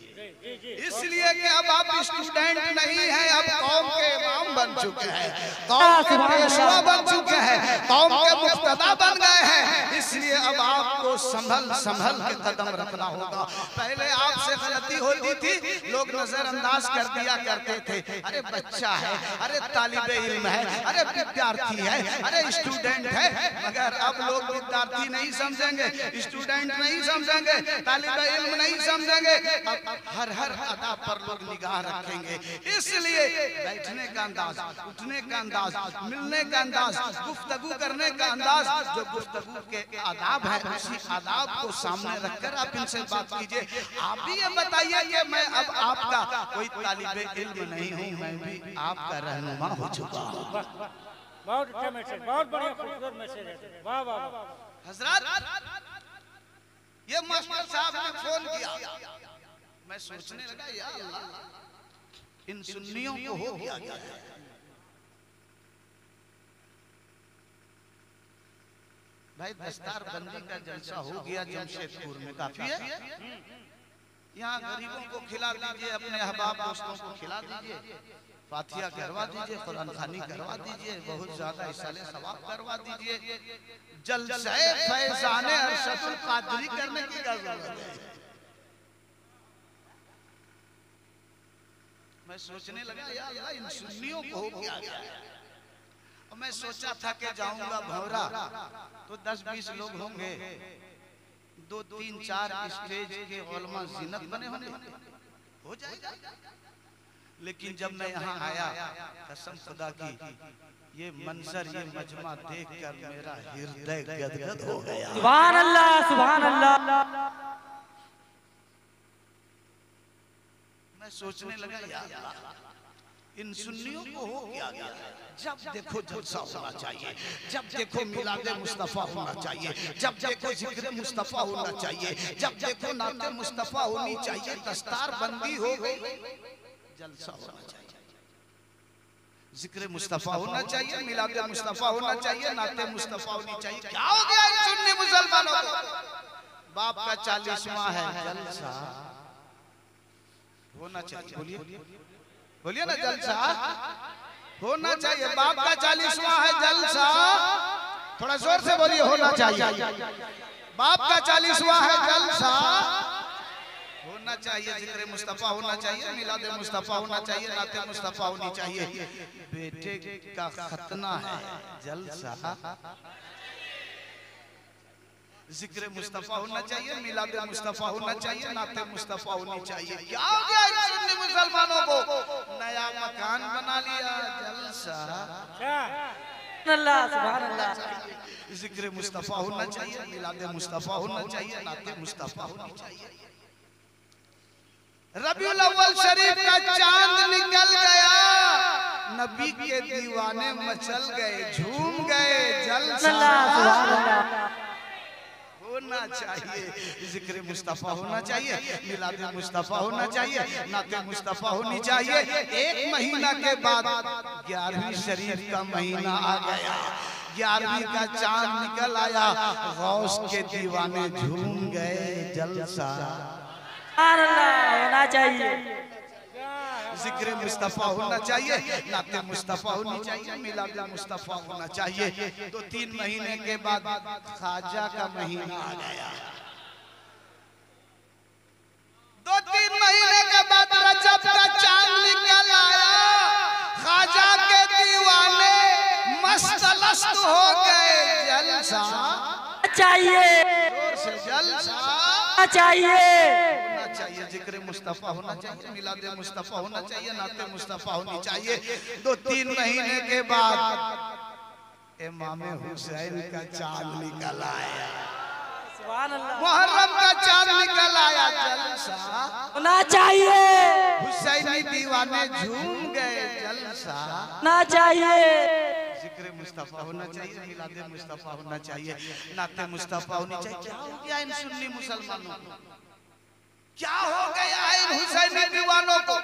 इसलिए कि अब आप स्टूडेंट नहीं हैं, अब कौम के इमाम बन चुके हैं, कौम के पेशवा बन चुके हैं, कौम के मुक्तदा बन गए हैं। इसलिए अब आपको संभल संभल के कदम रखना होगा। पहले आपसे गलती होती थी, लोग नजरअंदाज कर दिया करते थे, अरे बच्चा है, अरे तालिबे इल्म है, अरे विद्यार्थी है, अरे स्टूडेंट है। मगर अब लोग विद्यार्थी नहीं समझेंगे, स्टूडेंट नहीं समझेंगे, तालिबे इल्म नहीं समझेंगे। अब हर अदा पर लोग निगाह रखेंगे। इसलिए बैठने का अंदाज, उठने का अंदाज, मिलने का अंदाज, गुफ्तगू करने का अंदाज, जो गुफ्तगू के आदाब है, उसी आदाब को सामने रखकर आप इनसे बात कीजिए। आप भी ये बताइए कि मैं अब आपका कोई तालिबे इल्म नहीं हूँ, मैं भी आपका रहनुमा हो चुका हूँ। बहुत अच्छा मैसेज, बहुत बढ़िया खूबसूरत मैसेज है। वाह वाह वाह। हजरत, ये मास्टर साहब ने फोन किया, मैं सोचने लगा या अल्लाह, इन सुन्नियों को हो गया है। भाई दस्तार बंदी का जलसा हो गया जमशेदपुर में, काफी है। यहाँ गरीबों को खिला दीजिए, अपने अहबाब दोस्तों को खिला दीजिए, फातिहा करवा दीजिए, कुरान खानी करवा दीजिए, बहुत ज्यादा इसाले सवाब करवा दीजिए। जलसा फैजाने अरशदुल कादरी करने की क्या जरूरत है? मैं सोचने लगा या अल्लाह, इन सुन्नियों को हो गया। और मैं सोचा था कि जाऊंगा भौरा तो 10-20 लोग होंगे, 2-3-4 स्टेज के उलमा ज़ीनत बने होने हो जाएगा। लेकिन जब मैं यहाँ आया, कसम खुदा की, ये मंजर, ये मजमा देखकर मेरा हृदय गदगद हो गया। सुभान अल्लाह, सुभान अल्लाह। मैं सोचने लगा यार, इन सुन्नियों को हो गया। जब देखो जलसा होना चाहिए, जब देखो मिलादे मुस्तफा होना चाहिए, जब देखो जिक्र मुस्तफा होना चाहिए, जब देखो नाते मुस्तफा होनी चाहिए, दस्तार बंदी हो गई, जलसा होना चाहिए, जिक्र मुस्तफा होना चाहिए, मिलादे मुस्तफा होना चाहिए, नाते मुस्तफा होनी चाहिए। क्या हो गया इन सुन्नी मुसलमानों को? बाप का 40वां है, जलसा होना चाहिए। बोलिए बोलिए ना, जलसा होना चाहिए। बाप का 40वां है, जलसा, थोड़ा जोर से बोलिए, होना चाहिए। बाप का 40वां है, जलसा होना चाहिए, जिक्र मुस्तफा होना चाहिए, मिलादे मुस्तफा होना चाहिए, नाते मुस्तफा होनी चाहिए। बेटे का खतना है, जलसा, जिक्र मुस्तफा होना चाहिए, मिलादे मुस्तफा होना चाहिए, नाते मुस्तफा होनी चाहिए। क्या हो गया इन सुन्नी मुसलमानों को? नया मकान बना लिया, जलसा, अल्लाह, सुभान अल्लाह। जिक्र मुस्तफा होना चाहिए, मिलादे मुस्तफा होना चाहिए, नाते मुस्तफा होनी चाहिए। रबीउल अव्वल शरीफ का चांद निकल गया, नबी के दीवाने मचल गए, झूम गए, जलसा, सुभान अल्लाह। होना चाहिए, जिक्र मुस्तफा होना चाहिए, मिलादे मुस्तफा होना चाहिए, नाते मुस्तफा होनी चाहिए। एक महीना के बाद 11वीं शरीफ का महीना आ गया, 11वीं का चांद निकल आया, गौस के दीवाने झूम गए, जलसा, होना चाहिए, जिक्र मुस्तफा होना चाहिए, नाते मुस्तफा होनी चाहिए, मिलाद मुस्तफा होना चाहिए। 2-3 महीने के बाद ख्वाजा का महीना आ गया, 2-3 महीने के बाद रजब का चांद निकल आया, ख्वाजा के दीवाने मस्त हो गए, जलसा चाहिए, जलसा चाहिए, चाहिए, जिक्र मुस्तफा होना चाहिए, मिलादे मुस्तफा होना चाहिए, नाते मुस्तफा होनी चाहिए। 2-3 महीने के बाद इमाम हुसैन का चांद निकल आया, सुभान अल्लाह, मुहर्रम का चांद निकल आया, जलसा होना चाहिए, हुसैनी दीवाने झूम गए, जलसा होना चाहिए, जिक्र मुस्तफा होना चाहिए, मिलादे मुस्तफा होना चाहिए, नाते मुस्तफा होनी चाहिए। क्या हो गया इन सुन्नी मुसलमानों को? क्या हो गया है इन हुसैनी दीवानों को?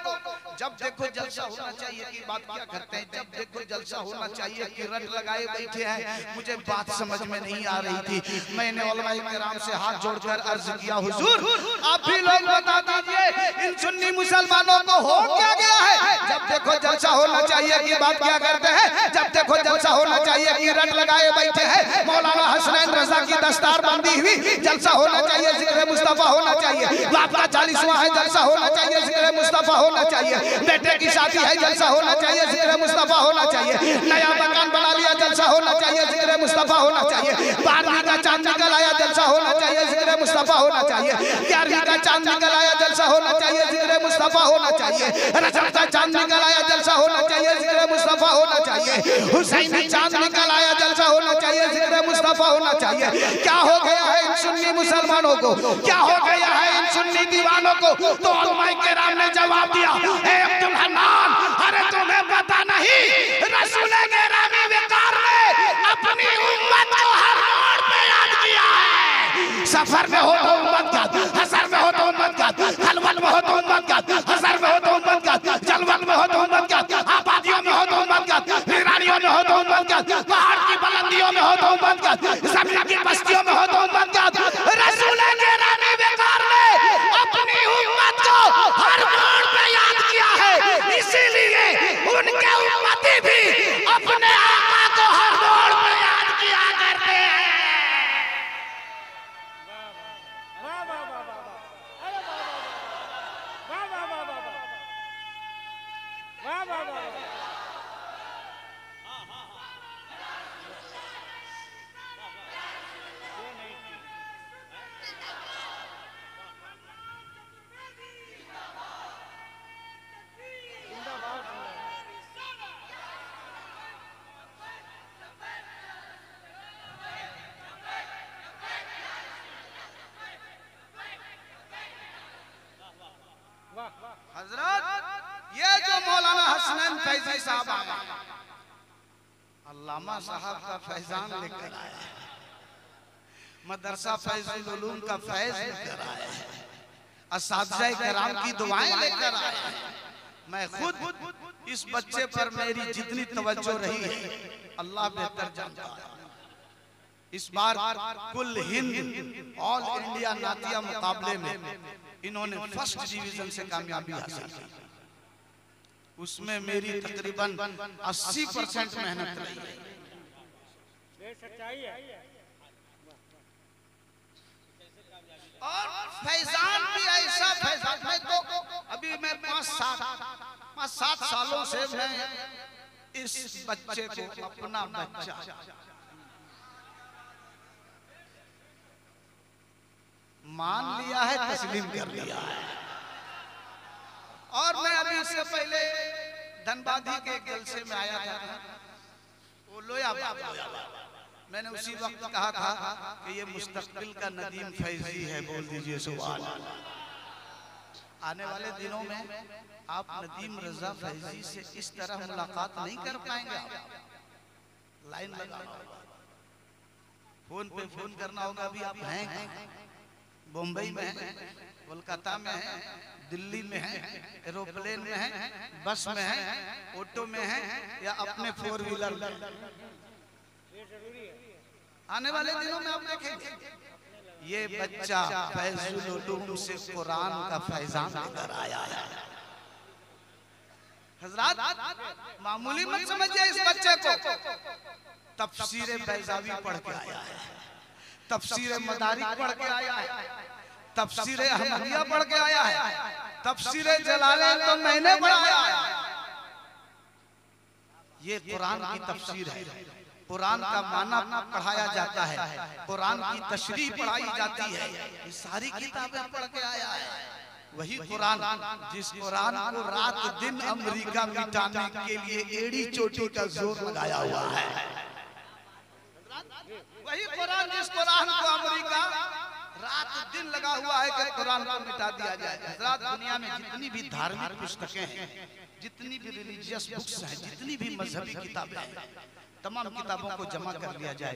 जब देखो जलसा होना चाहिए की बात क्या करते हैं, जब देखो जलसा होना चाहिए की रट लगाए बैठे हैं। मुझे बात समझ में नहीं आ रही थी, मैंने उलमाए किराम से हाथ जोड़कर अर्ज किया, हुजूर आप भी लोग बता दीजिए इन सुन्नी मुसलमानों को हो क्या गया है? जब देखो जलसा होना चाहिए की बात क्या करते हैं, जब देखो जलसा होना चाहिए की रट लगाए बैठे हैं। मौलाना हसनैन रजा की दस्तार बंदी हुई, जलसा होना चाहिए, जिक्र जिक्र मुस्तफा होना चाहिए। बाप का 40वां है जलसा होना चाहिए, जिक्र मुस्तफा होना चाहिए। बेटे की शादी है जलसा होना चाहिए, जिक्र मुस्तफा होना चाहिए। नया मकान बना लिया जलसा होना चाहिए, जिक्र मुस्तफा होना चाहिए। 12वीं का चांद निकल आया जलसा होना चाहिए, जिक्र मुस्तफा होना चाहिए। 11वीं का चांद निकल आया जलसा होना चाहिए, जिक्र मुस्तफा होना चाहिए। रजब का चांद निकल आया जलसा होना चाहिए, जिक्र मुस्तफा होना चाहिए। हुसैनी चांद निकल आया जलसा होना चाहिए, जिक्र मुस्तफा होना चाहिए। क्या हो गया है इन सुन्नी मुसलमानों को, क्या हो गया है इन सुन्नी दीवानों को? तो उलमाए किराम ने जवाब दिया, ए अब्दुल हन्नान, अरे तुम्हें पता नहीं रसूल गिरामी वक़ार ने अपनी उम्मत को हर मोड़ पे याद किया है। सफर में हो तो उम्मत का, हसर में हो तो उम्मत का, खलवत में हो तो उम्मत का, हसर में हो तो उम्मत का, जलवत में हो तो उम्मत का, आबादियों में हो तो उम्मत का, वीरानियों में हो तो उम्मत का, पहाड़ की बुलंदियों में हो तो उम्मत का, जमीन की बस्तियों में हो तो उम्मत का। रसूल गिरामी वक़ार ने अपनी उम्मत को हर मोड़ पे याद किया है, इसीलिए उनके उम्मती भी अपने आका को हर मोड़ पे याद किया करते हैं। हजरत, ये जो मौलाना हसनैन फैजी साहब आए, अल्लामा साहब का फैजान लेकर आए, मदरसा फैजुल उलूम का फैज लेकर आए, असातिज़ा किराम की दुआएं लेकर आए। मैं खुद इस बच्चे पर मेरी जितनी तवज्जो रही है अल्लाह बेहतर जानता है। इस बार कुल हिंद ऑल इंडिया नातिया मुकाबले में इन्होंने फर्स्ट डिवीजन से कामयाबी हासिल की। उसमें मेरी तकरीबन 80% मेहनत रही है। और फैजान भी ऐसा फैजान, मैं तो अभी मैं 5-7 सालों से मैं इस बच्चे को अपना बच्चा मान लिया है, तस्लीम कर लिया है। और मैं अभी इससे पहले धनबादी के जलसे में आया था, वो लोया मैंने उसी वक्त कहा था कि ये मुस्तकबिल का नदीम फैजी है, बोल दीजिए सुभान अल्लाह। आने वाले दिनों में आप नदीम रजा फैजी से इस तरह मुलाकात नहीं कर पाएंगे। लाइन लगाना होगा, फोन पे फोन करना होगा। अभी आप हैं बम्बई में है, कोलकाता में है, दिल्ली में है, एरोप्लेन में है, बस में है, ऑटो में है, या अपने 4 व्हीलर में। आने वाले दिनों में आप देखेंगे ये बच्चा फैजुल उलूम से कुरान का फैजान लेकर आया है। हजरत, मामूली मत समझिए इस बच्चे को। तफसीर बैज़ावी पढ़ के आया है, तफसीर मदारिक पढ़ के आया है, तफसीर अहमदिया पढ़ के आया है, तफसीर जलालैन तो मैंने पढ़ाया है। ये कुरान की तफसीर है, कुरान का माना पढ़ाया जाता है, कुरान की तशरीह पढ़ाई जाती है। ये सारी किताबें पढ़ के आया है। वही कुरान जिस कुरान को रात दिन अमेरिका मिटाने के लिए एड़ी चोटी का जोर लगाया हुआ है। वही कुरान जिस कुरान को अमेरिका रात दिन लगा हुआ है कि कुरान को मिटा दिया जाए। हज़रात, दुनिया में जितनी भी धार्मिक पुस्तकें हैं, जितनी भी रिलीजियस बुक्स हैं, जितनी भी मजहबी किताबें हैं, तमाम किताबों को जमा कर लिया जाए,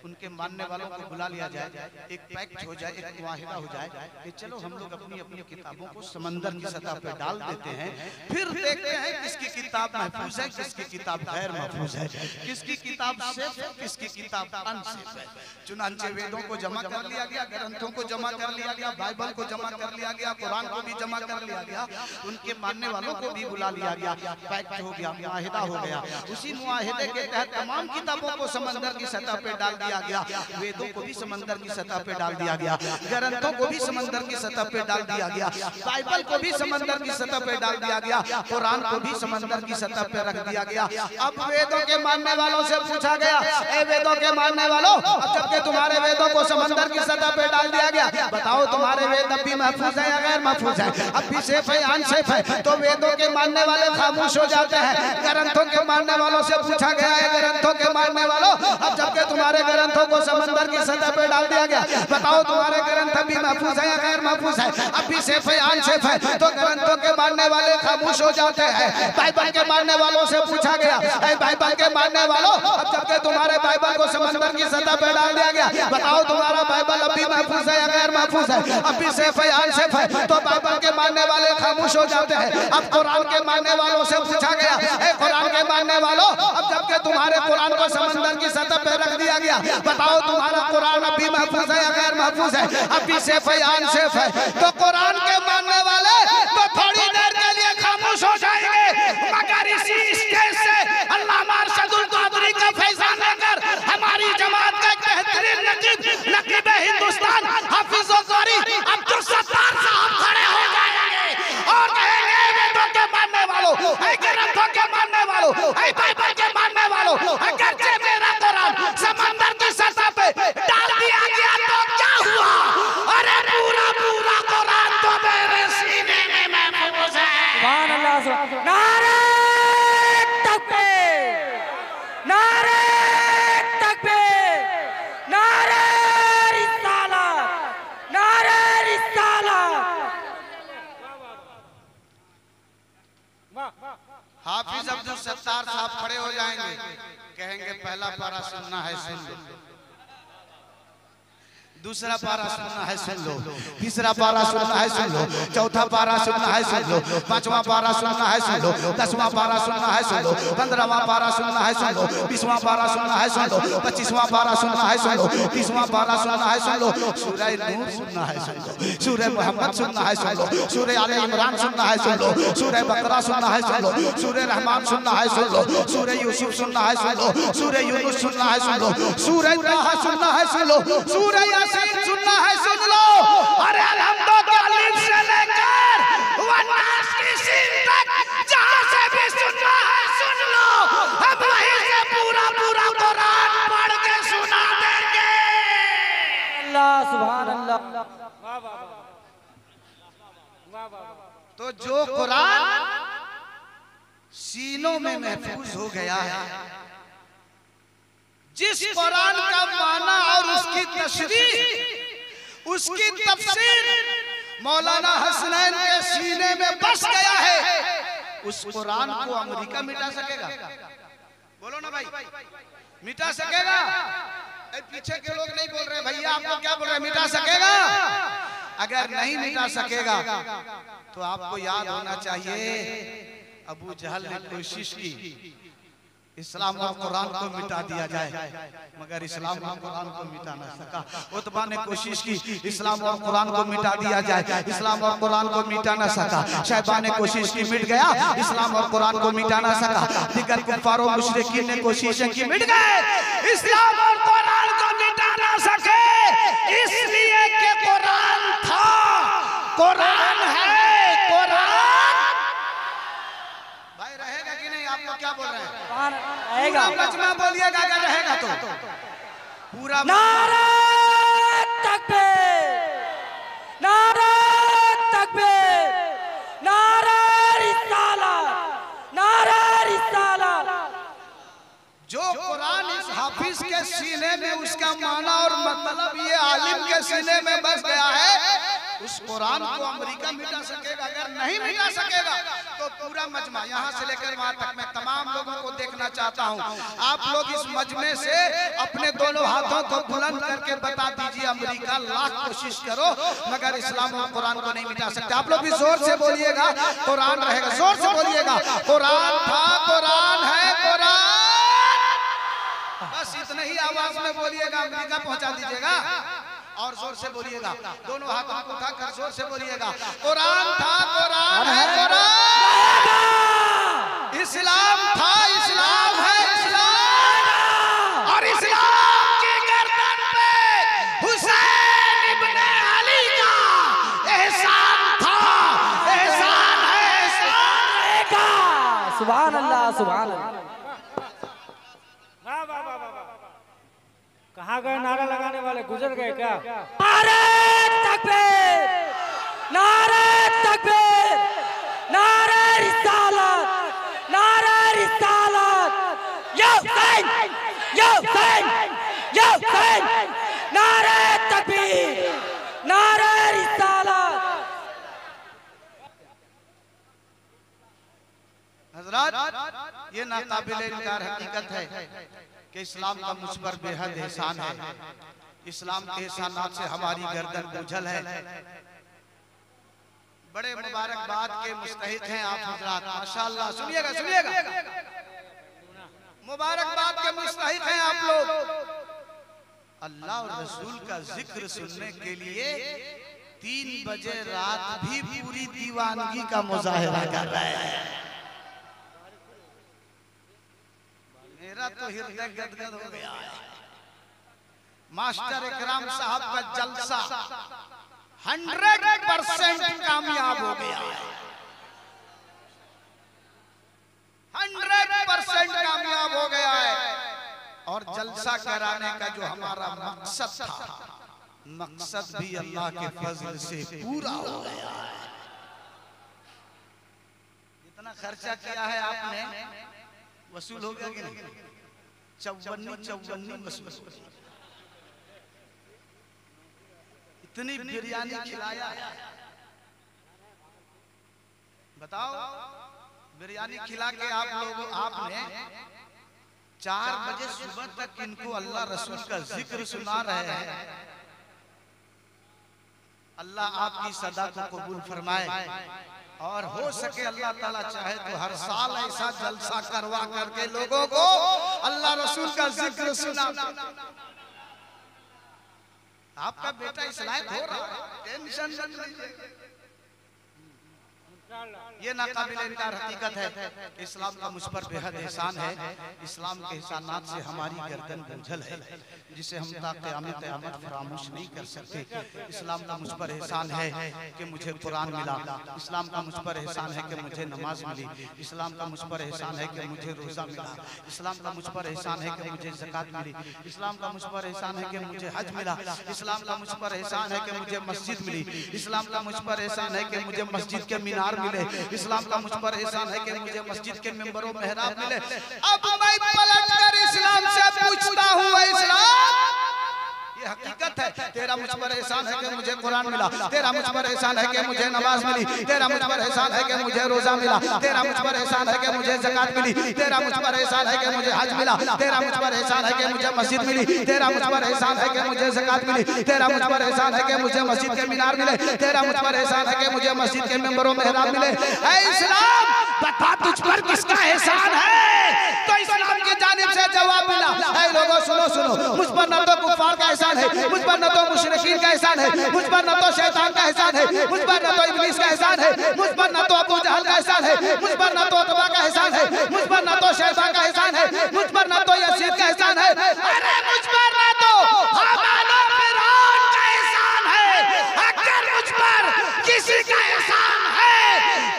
उनके मानने वालों को बुला लिया जाए, एक पैक्ट हो जाए, एक मुआहिदा हो जाए कि चलो हम लोग अपनी अपनी किताबों को समंदर की सतह पे डाल देते हैं, फिर देखते हैं किसकी किताब महफूज है, किसकी किताब गैर महफूज है, किसकी किताब सेफ है, किसकी किताब अनसेफ है। चुनांचे वेदों को जमा कर लिया गया, ग्रंथों को जमा कर लिया गया, बाइबल को जमा कर लिया गया, कुरान को भी जमा कर लिया गया, उनके मानने वालों को भी बुला लिया गया, पैक्ट हो गया, मुआहिदा हो गया। उसी मुआहिदे के तहत तमाम किताबों को समंदर की सतह पे डाल दिया गया, वेदों को भी समंदर की सतह पे डाल दिया गया, ग्रंथों को भी समंदर की सतह पे डाल दिया गया, बाइबल को भी समंदर की सतह पे डाल दिया गया, कुरान को भी समंदर की सतह पे रख दिया गया। अब वेदों के मानने वालों से पूछा गया, ए वेदों के मानने वालों, अब जबकि तुम्हारे वेदों को समंदर की सतह पे डाल दिया गया, बताओ तुम्हारे वेद अब भी महफूज है या गैर महफूज है? अब भी सेफ है, अनसेफ है? तो वेदों के मानने वाले खामोश हो जाते हैं। ग्रंथों के मानने वालों से पूछा गया है, ग्रंथों के मानने वालों, अब जबकि तुम्हारे ग्रंथों को समंदर की सतह पे डाल दिया गया, बताओ तुम्हारे ग्रंथ भी महफूज है या गैर महफूज है? अब भी सेफ है, अनसेफ है? तो ग्रंथों के मानने वाले खामोश हो जाते हैं। बाइबल के मानने वालों से पूछा गया, बाइबल के मानने वालों, अब जबकि तुम्हारे बाइबल को समंदर की सतह पे डाल दिया गया, बताओ तुम्हारा बाइबल अब भी महफूज है या गैर महफूज है? अब भी सेफ है, अनसेफ है? तो बाइबल के मानने वाले खामोश हो जाते हैं। अब कुरान के मानने वालों से पूछा गया, कुरान के मानने वालों, अब जबकि तुम्हारे कुरान को समंदर की सतह पे रख दिया गया, बताओ तुम्हारा कुरान अब भी महफूज है या गैर महफूज है? अब भी सेफ है, अनसेफ है? तो कुरान के मानने वाले तो थोड़ी देर के लिए खामोश हो जाएंगे, मगर इसी स्टेज से अल्लामा अरशदुल क़ादरी का फैज़ान लेकर हमारी जमात का बेहतरीन नकीब हिंदुस्तान हाफिज़ क़ारी अब्दुल सत्तार साहब खड़े हो जाएंगे और कहेंगे, वेदों के मानने वालों, ग्रंथों के मानने वालों, बाइबल के मानने वालों, अगर जे मेरा कुरान समंदर की सतह पे डाल दिया गया तो क्या हुआ? अरे पूरा पूरा कुरान तो मेरे सीने में महफूज है। सुभान अल्लाह, नारे तकबीर, नारे तकबीर, नारे रिसालत, नारे रिसालत। हाफिज अब्दुल सत्तार साहब खड़े हो जाएंगे, कहेंगे पहला पारा सुनना है सुन लो, दूसरा पारा सुनना है सुन लो, तीसरा पारा सुनना है सुन लो, चौथा पारा सुनना है सुन लो, पांचवा पारा सुनना है सुन लो, 10वां पारा सुनना है सुन लो, 15वां पारा सुनना है सुन लो, 20वां पारा सुनना है सुन लो, 25वां पारा सुनना है सुन लो, 30वां पारा सुनना है सुन लो, सूरह नूर सुनना है सुन लो, सूरह मोहम्मद सुनना है सुन लो, सूरह आले इमरान सुनना है सुन लो, सूरह बकरा सुनना है सुन लो, सूरह रहमान सुनना है सुन लो, सूरह यूसुफ सुनना है सुन लो, सूरह यूनुस सुनना है सुन लो, सूरह ताहा सुनना है सुन लो, सूरह सुनना है सुन लो। अरे अलहम्दो के अलीफ से लेकर वन्नास की सीन तक जहां से भी सुनना है सुन लो, हम वहीं से पूरा पूरा कुरान पढ़ के सुना देंगे। अल्लाह, सुभान अल्लाह। तो जो कुरान सीनों में महफूज हो गया है, जिस कुरान का माना और उसकी तशरीह, उसकी तफसीर मौलाना हसनैन के सीने में बस गया है, उस कुरान को अमेरिका मिटा सकेगा? बोलो ना भाई, मिटा सकेगा? पीछे के लोग नहीं बोल रहे भैया, आप लोग क्या बोल रहे हैं? मिटा सकेगा? अगर नहीं मिटा सकेगा तो आपको याद होना चाहिए, अबू जहल ने कोशिश की इस्लाम और कुरान को मिटा दिया जाए, मगर इस्लाम और कुरान को मिटा ना सका। उतबा ने कोशिश की इस्लाम और कुरान को मिटा दिया जाए, इस्लाम और कुरान को मिटा ना सका। शैबा ने कोशिश की, मिट गया, इस्लाम और कुरान को मिटा ना सका। दिगर कुफारों मुशरिकीन ने कोशिश की, मिट गए, इस्लाम और कुरान को मिटा ना सके, इसलिए कि कुरान था, कुरान है, कुरान भाई रहेगा कि नहीं? आप लोग क्या बोल रहे हैं? रहेगा, मजमा बोलिएगा अगर रहेगा तो पूरा। नारे तकबीर, नारे तकबीर, नारे रिसालत, नारे रिसालत। जो कुरान इस हाफिज के सीने में उसका माना और मतलब ये आलिम के सीने में बस गया है, उस कुरान को अमेरिका मिटा सकेगा? अगर नहीं मिटा सकेगा तो पूरा मजमा यहाँ से लेकर वहां तक मैं तमाम लोगों को देखना चाहता हूँ। आप लोग इस मजमे से अपने दोनों हाथों को बुलंद करके बता दीजिए, अमेरिका लाख कोशिश करो मगर इस्लाम और कुरान को नहीं मिटा सकते। आप लोग भी जोर से बोलिएगा, कुरान रहेगा, जोर से बोलिएगा, कुरान था, कुरान है, कुरान। बस इतने ही आवाज में बोलिएगा, अमेरिका पहुंचा दीजिएगा। और जोर से बोलिएगा, दोनों हाथों को उठाकर जोर से बोलिएगा, कुरान था, कुरान है, कुरान। इस्लाम था, इस्लाम है, इस्लाम। सुभान अल्लाह सुभान अल्लाह। वाह वाह वाह वाह। कहाँ गए नारा लगाने वाले, गुजर गए क्या? नारे तकबीर, नारे तकबीर, नारे रिसालत, नारे रिसालत, या हुसैन, या हुसैन, या हुसैन, नारे तकबीर, नारे रिसालत। हजरात, ये नाकाबिले इनकार हकीकत है कि इस्लाम का मुझ पर बेहद एहसान है। इस्लाम के एहसानात से हमारी गर्दन बोझल है। बड़े मुबारकबाद के मुस्तहिक हैं आप हजरात, माशाअल्लाह। सुनिएगा सुनिएगा, मुबारकबाद के मुस्तहिक हैं आप लोग। अल्लाह और रसूल का जिक्र सुनने के लिए 3 बजे रात भी पूरी दीवानगी का मुजाहिरा कर रहे हैं। मेरा तो हृदय गदगद हो गया है। मास्टर इकराम साहब का जलसा 100% कामयाब हो गया है। 100% कामयाब हो गया है। और जलसा कराने का जो हमारा मकसद था, मकसद भी अल्लाह के फजल से पूरा हो गया है। जितना खर्चा किया है आपने, वसूल हो गया कि नहीं? 54 वसूल। इतनी बिरयानी खिलाया, बताओ। बिरयानी खिला के आप लोगों, आपने 4 बजे सुबह तक इनको अल्लाह रसूल का जिक्र सुना रहे हैं। अल्लाह आपकी सदा को कबूल फरमाए। और हो सके अल्लाह ताला चाहे तो हर साल ऐसा जलसा करवा करके लोगों को अल्लाह रसूल का जिक्र सुना। आपका बेटा इस लायक हो रहा है, टेंशन मत लीजिए। ये नाकाबिले इनकार हकीकत है कि इस्लाम का मुझ पर बेहद एहसान है। इस्लाम के एहसानात से हमारी गर्दन बोझल है, जिसे हम क़यामत क़यामत फरामोश नहीं कर सकते। इस्लाम का मुझ पर एहसान है कि मुझे कुरान मिला। इस्लाम का मुझ पर एहसान है कि मुझे नमाज मिली। इस्लाम का मुझ पर एहसान है कि मुझे रोज़ा मिला। इस्लाम का मुझ पर एहसान है कि मुझे ज़कात मिली। इस्लाम का मुझ पर एहसान है कि मुझे हज मिला। इस्लाम का मुझ पर एहसान है कि मुझे मस्जिद मिली। इस्लाम का मुझ पर एहसान है कि मुझे मस्जिद के मीनार मिले। इस्लाम का मुझ पर एहसान है कि मुझे मस्जिद के मिंबरों मेहराब मिले। अब मैं पलट कर इस्लाम से पूछता हूँ, इस्लाम, ये हकीकत है, तेरा मुझ पर एहसान है कि मुझे कुरान मिला। तेरा मुझ पर एहसान है कि मुझे नमाज मिली। तेरा मुझ पर एहसान है कि मुझे रोजा मिला। तेरा मुझ पर एहसान है कि मुझे ज़कात मिली। तेरा मुझ पर एहसान है कि मुझे हज मिला। तेरा मुझ पर एहसान है कि मुझे मस्जिद मिली। तेरा मुझ पर एहसान है कि मुझे ज़कात मिली। तेरा मुझ पर एहसान है कि मुझे मस्जिद के मीनार मिले। तेरा मुझ पर एहसान है कि मुझे मस्जिद के मिंबरों मेहराब मिले। ऐ इस्लाम, बता तुझ पर किसका एहसान है? तो इस्लाम की जानिब से जवाब मिला, ऐ लोगों सुनो सुनो, मुझ पर न तो कुफार का एहसान है, मुझ पर न तो मुशरिकीन का एहसान है, मुझ पर न तो शैतान का एहसान है, मुझ पर न तो इब्लीस का एहसान है, मुझ पर न तो अबू जहल का एहसान है, मुझ पर न तो अतबा का एहसान है, मुझ पर न तो शैतान का एहसान है, मुझ पर न तो यजीद का एहसान है, अरे मुझ पर न तो हामान और फिरौन का एहसान है। अगर मुझ पर किसी का एहसान है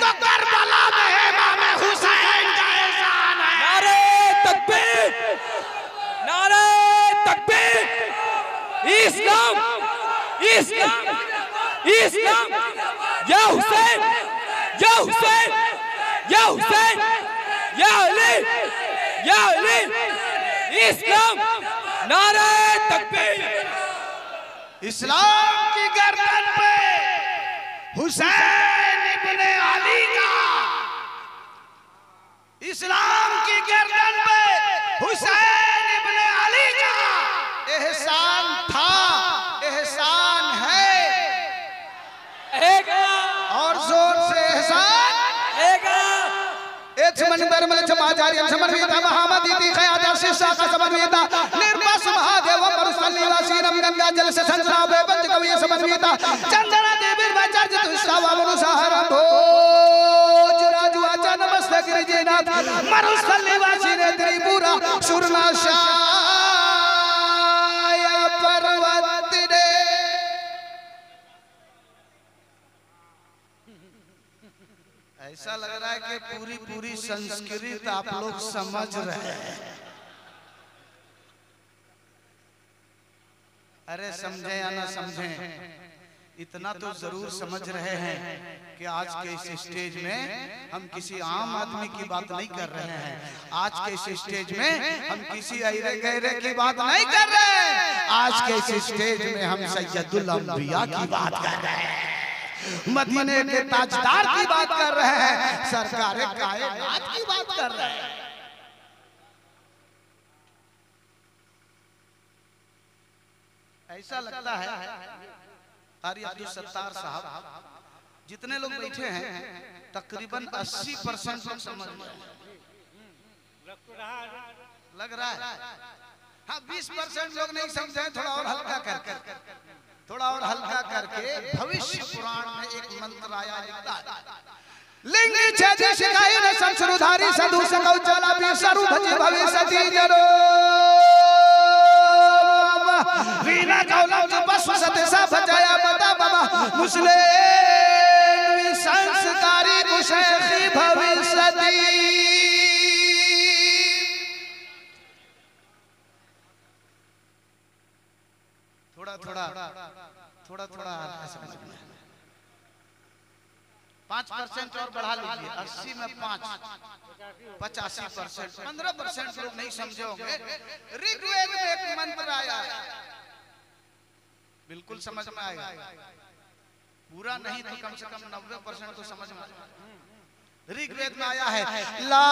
तो करबला में इमाम हुसैन का एहसान है। नारे तकबीर, नारे तकबीर। इस्लाम, इस्लाम, इस्लाम, या हुसैन, या हुसैन, या हुसैन, या अली, या अली। इस्लाम, नारे तकबीर। इस्लाम की गर्दन पे हुसैन इब्ने अली का, इस्लाम की गर्दन पे हुसैन इब्ने अली का एहसान था, एहसान है, और जोर से एहसान मंबर में समाचार्य समन्विता महामदीति खयादा शिक्षा समन्विता निर्मस महादेव मरुसल्ली वासीनम गंगा जल से संस्रावे पंच कवि समन्विता चंदना देवी वचर्ज तुष्टावा मनुसाहरम भोज राजु आचा नमस्ते गिरिजनाथ मरुसल्ली वासीने त्रिपुरा सुरनाशाय पर्वतने। ऐसा लग रहा है कि पूरी पूरी संस्कृत आप लोग समझ रहे हैं। अरे समझे या ना समझे, इतना तो जरूर समझ रहे हैं कि आज के इस स्टेज में हम किसी आम आदमी की बात नहीं कर रहे हैं। आज के इस स्टेज में हम किसी अरे गहरे की बात नहीं कर रहे हैं। आज के इस स्टेज में हम सैयदुल अंबिया की बात कर रहे हैं, मदीने के ताजदार की बात कर रहे हैं, सरकार कायनात की बात कर रहे हैं। ऐसा लगता है कारी अब्दुल सत्तार साहब, जितने लोग बैठे हैं तकरीबन 80% लोग समझ लग रहा है। हाँ 20% लोग नहीं समझे, थोड़ा और हल्का करके, थोड़ा और हल्का करके भविष्य पुराण में एक मंत्र आया लिखता है, लिंगी छेदी शिखाई न संसरुधारी साधु सकौ चला भी सरु भजी भविष्यति जरो वीना कौलम जो बस सते सा बजाया बता बाबा मुस्लिम संस्कारी कुशेखी भविष्यति। थोड़ा थोड़ा थोड़ा थोड़ा 5% और बढ़ा लीजिए, 80 में 5 85%, 15% लोग नहीं समझे होंगे। ऋग्वेद में एक मंत्र आया है, बिल्कुल समझ में आएगा, पूरा नहीं तो कम से कम 90% तो समझ में आएगा। ऋग्वेद में आया है, ला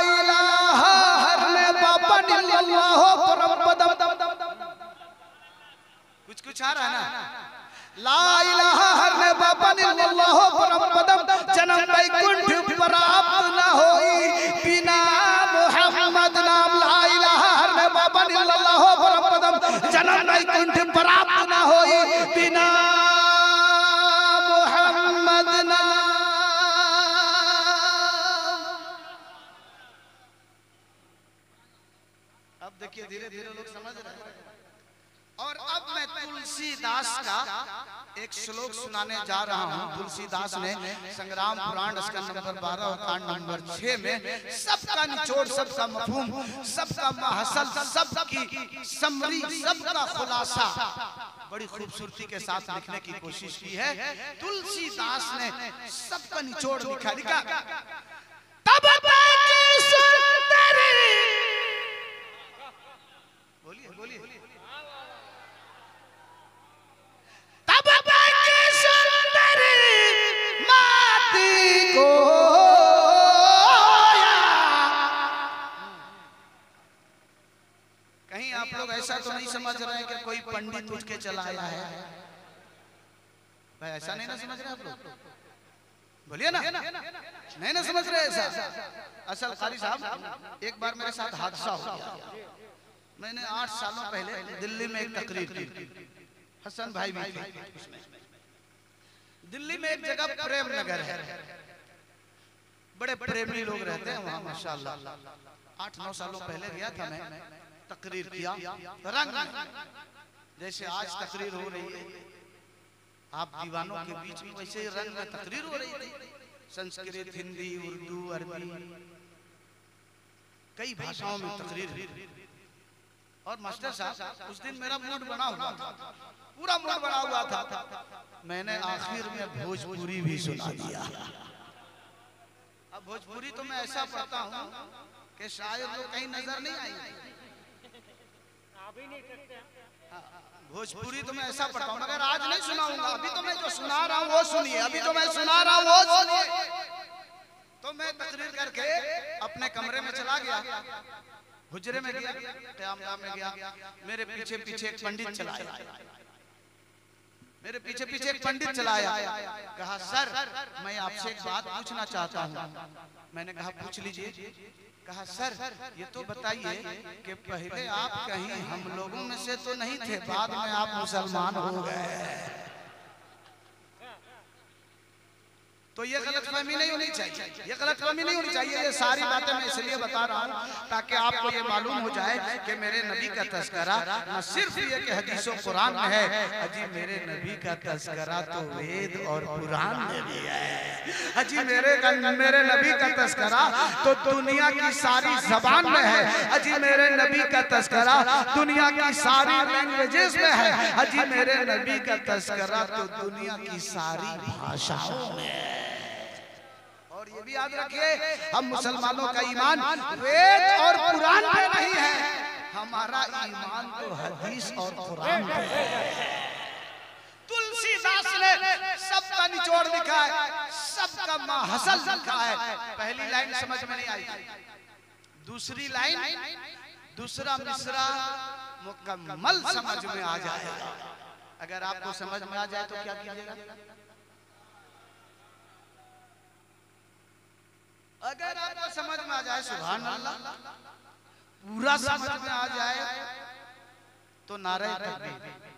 इलाहा हरने बाबा निल्लाहो परमपदम। कुछ कुछ आ रहा है ना, ला इलाहा हरने बाबा निल्लाहो परमपदम, जन्म वैकुंठ प्राप्त न होई बिना मोहम्मद नाम। ला इलाहा हरने बाबा निल्लाहो परमपदम, जन्म वैकुंठ प्राप्त न होई बिना मोहम्मद नाम। अब देखिए धीरे धीरे लोग समझ रहे हैं। और अब मैं तुलसीदास का एक श्लोक सुनाने जा रहा हूँ। तुलसीदास ने संग्राम पुराण स्कंद नंबर 12 और कांड नंबर 6 में सबका निचोड़, सबका मफहूम, सबका महसल, सबकी समरी, सबका खुलासा बड़ी खूबसूरती के साथ लिखने की कोशिश की है। तुलसीदास ने सबका निचोड़ लिखा। तब बोलिए बोलिए, कहीं आप लोग ऐसा तो नहीं समझ रहे हैं कि कोई पंडित उठ के चला आया है? भाई ऐसा नहीं ना समझ रहे आप लोग, बोलिए ना, नहीं ना समझ रहे ऐसा। असल कारी साहब, एक बार मेरे साथ हादसा हो गया। मैंने 8 सालों पहले दिल्ली में एक तकरीर की, हसन भाई भी थे। दिल्ली में एक जगह प्रेम नगर है, बड़े प्रेमी लोग रहते हैं वहाँ माशाल्लाह। 8-9 सालों पहले गया था मैं, तकरीर किया रंग में, जैसे आज तकरीर हो रही है आप दीवानों के बीच में, वैसे रंग में तकरीर हो रही थी। संस्कृत, हिंदी, उर्दू, अरबी, कई भाषाओं में तकरीर। और मास्टर साहब उस दिन मेरा मूड बना हुआ था, पूरा मूड बना हुआ था। मैंने आखिर में भोजपुरी भी सुना दिया। अब भोजपुरी तो मैं ऐसा पढ़ता हूँ कि शायद वो कहीं नजर नहीं आई। भोजपुरी तो मैं ऐसा पढ़ता हूँ, मगर आज नहीं सुनाऊंगा। अभी तो मैं जो सुना रहा हूँ वो सुनिए, अभी जो मैं सुना रहा हूँ वो सुनिए। तो मैं तकरीर करके अपने कमरे में चला गया, हुजरे में गया, क़यामगाह में गया। मेरे पीछे पीछे एक पंडित चला आया, मेरे पीछे पीछे एक पंडित चला आया। कहा सर मैं आपसे एक बात पूछना चाहता हूँ। मैंने कहा पूछ लीजिए। कहा सर ये तो बताइए कि पहले आप कहीं हम लोगों में से तो नहीं थे, बाद में आप मुसलमान हो गए, तो ये गलतफहमी नहीं होनी चाहिए, ये गलतफहमी नहीं होनी चाहिए। ये सारी बातें मैं इसलिए बता रहा हूँ ताकि आपको ये मालूम हो जाए कि मेरे नबी का तस्करा न सिर्फ ये कि हदीसों कुरान में है, अजी मेरे नबी का तस्करा तो वेद और कुरान में भी है। अजी मेरे नबी का तस्करा तो दुनिया की सारी जबान में है। अजी मेरे नबी का तस्करा दुनिया की सारी लैंग्वेजेस में है। अजी मेरे नबी का तस्करा तो दुनिया की सारी भाषाओं में है। और ये भी याद रखिए, हम मुसलमानों का ईमान वेद और कुरान पे नहीं है, हमारा ईमान तो हदीस और कुरान पे है। तुलसीदास ने सबका निचोड़ लिखा है, सबका माहसल लिखा है। पहली लाइन समझ में नहीं आई, दूसरी लाइन दूसरा मिसरा मुकम्मल समझ में आ जाएगा। अगर आपको समझ में आ जाए तो क्या कीजिएगा? अगर आपको समझ में आ जाए सुभान अल्लाह, पूरा समझ में आ जाए तो नारे तकबीर।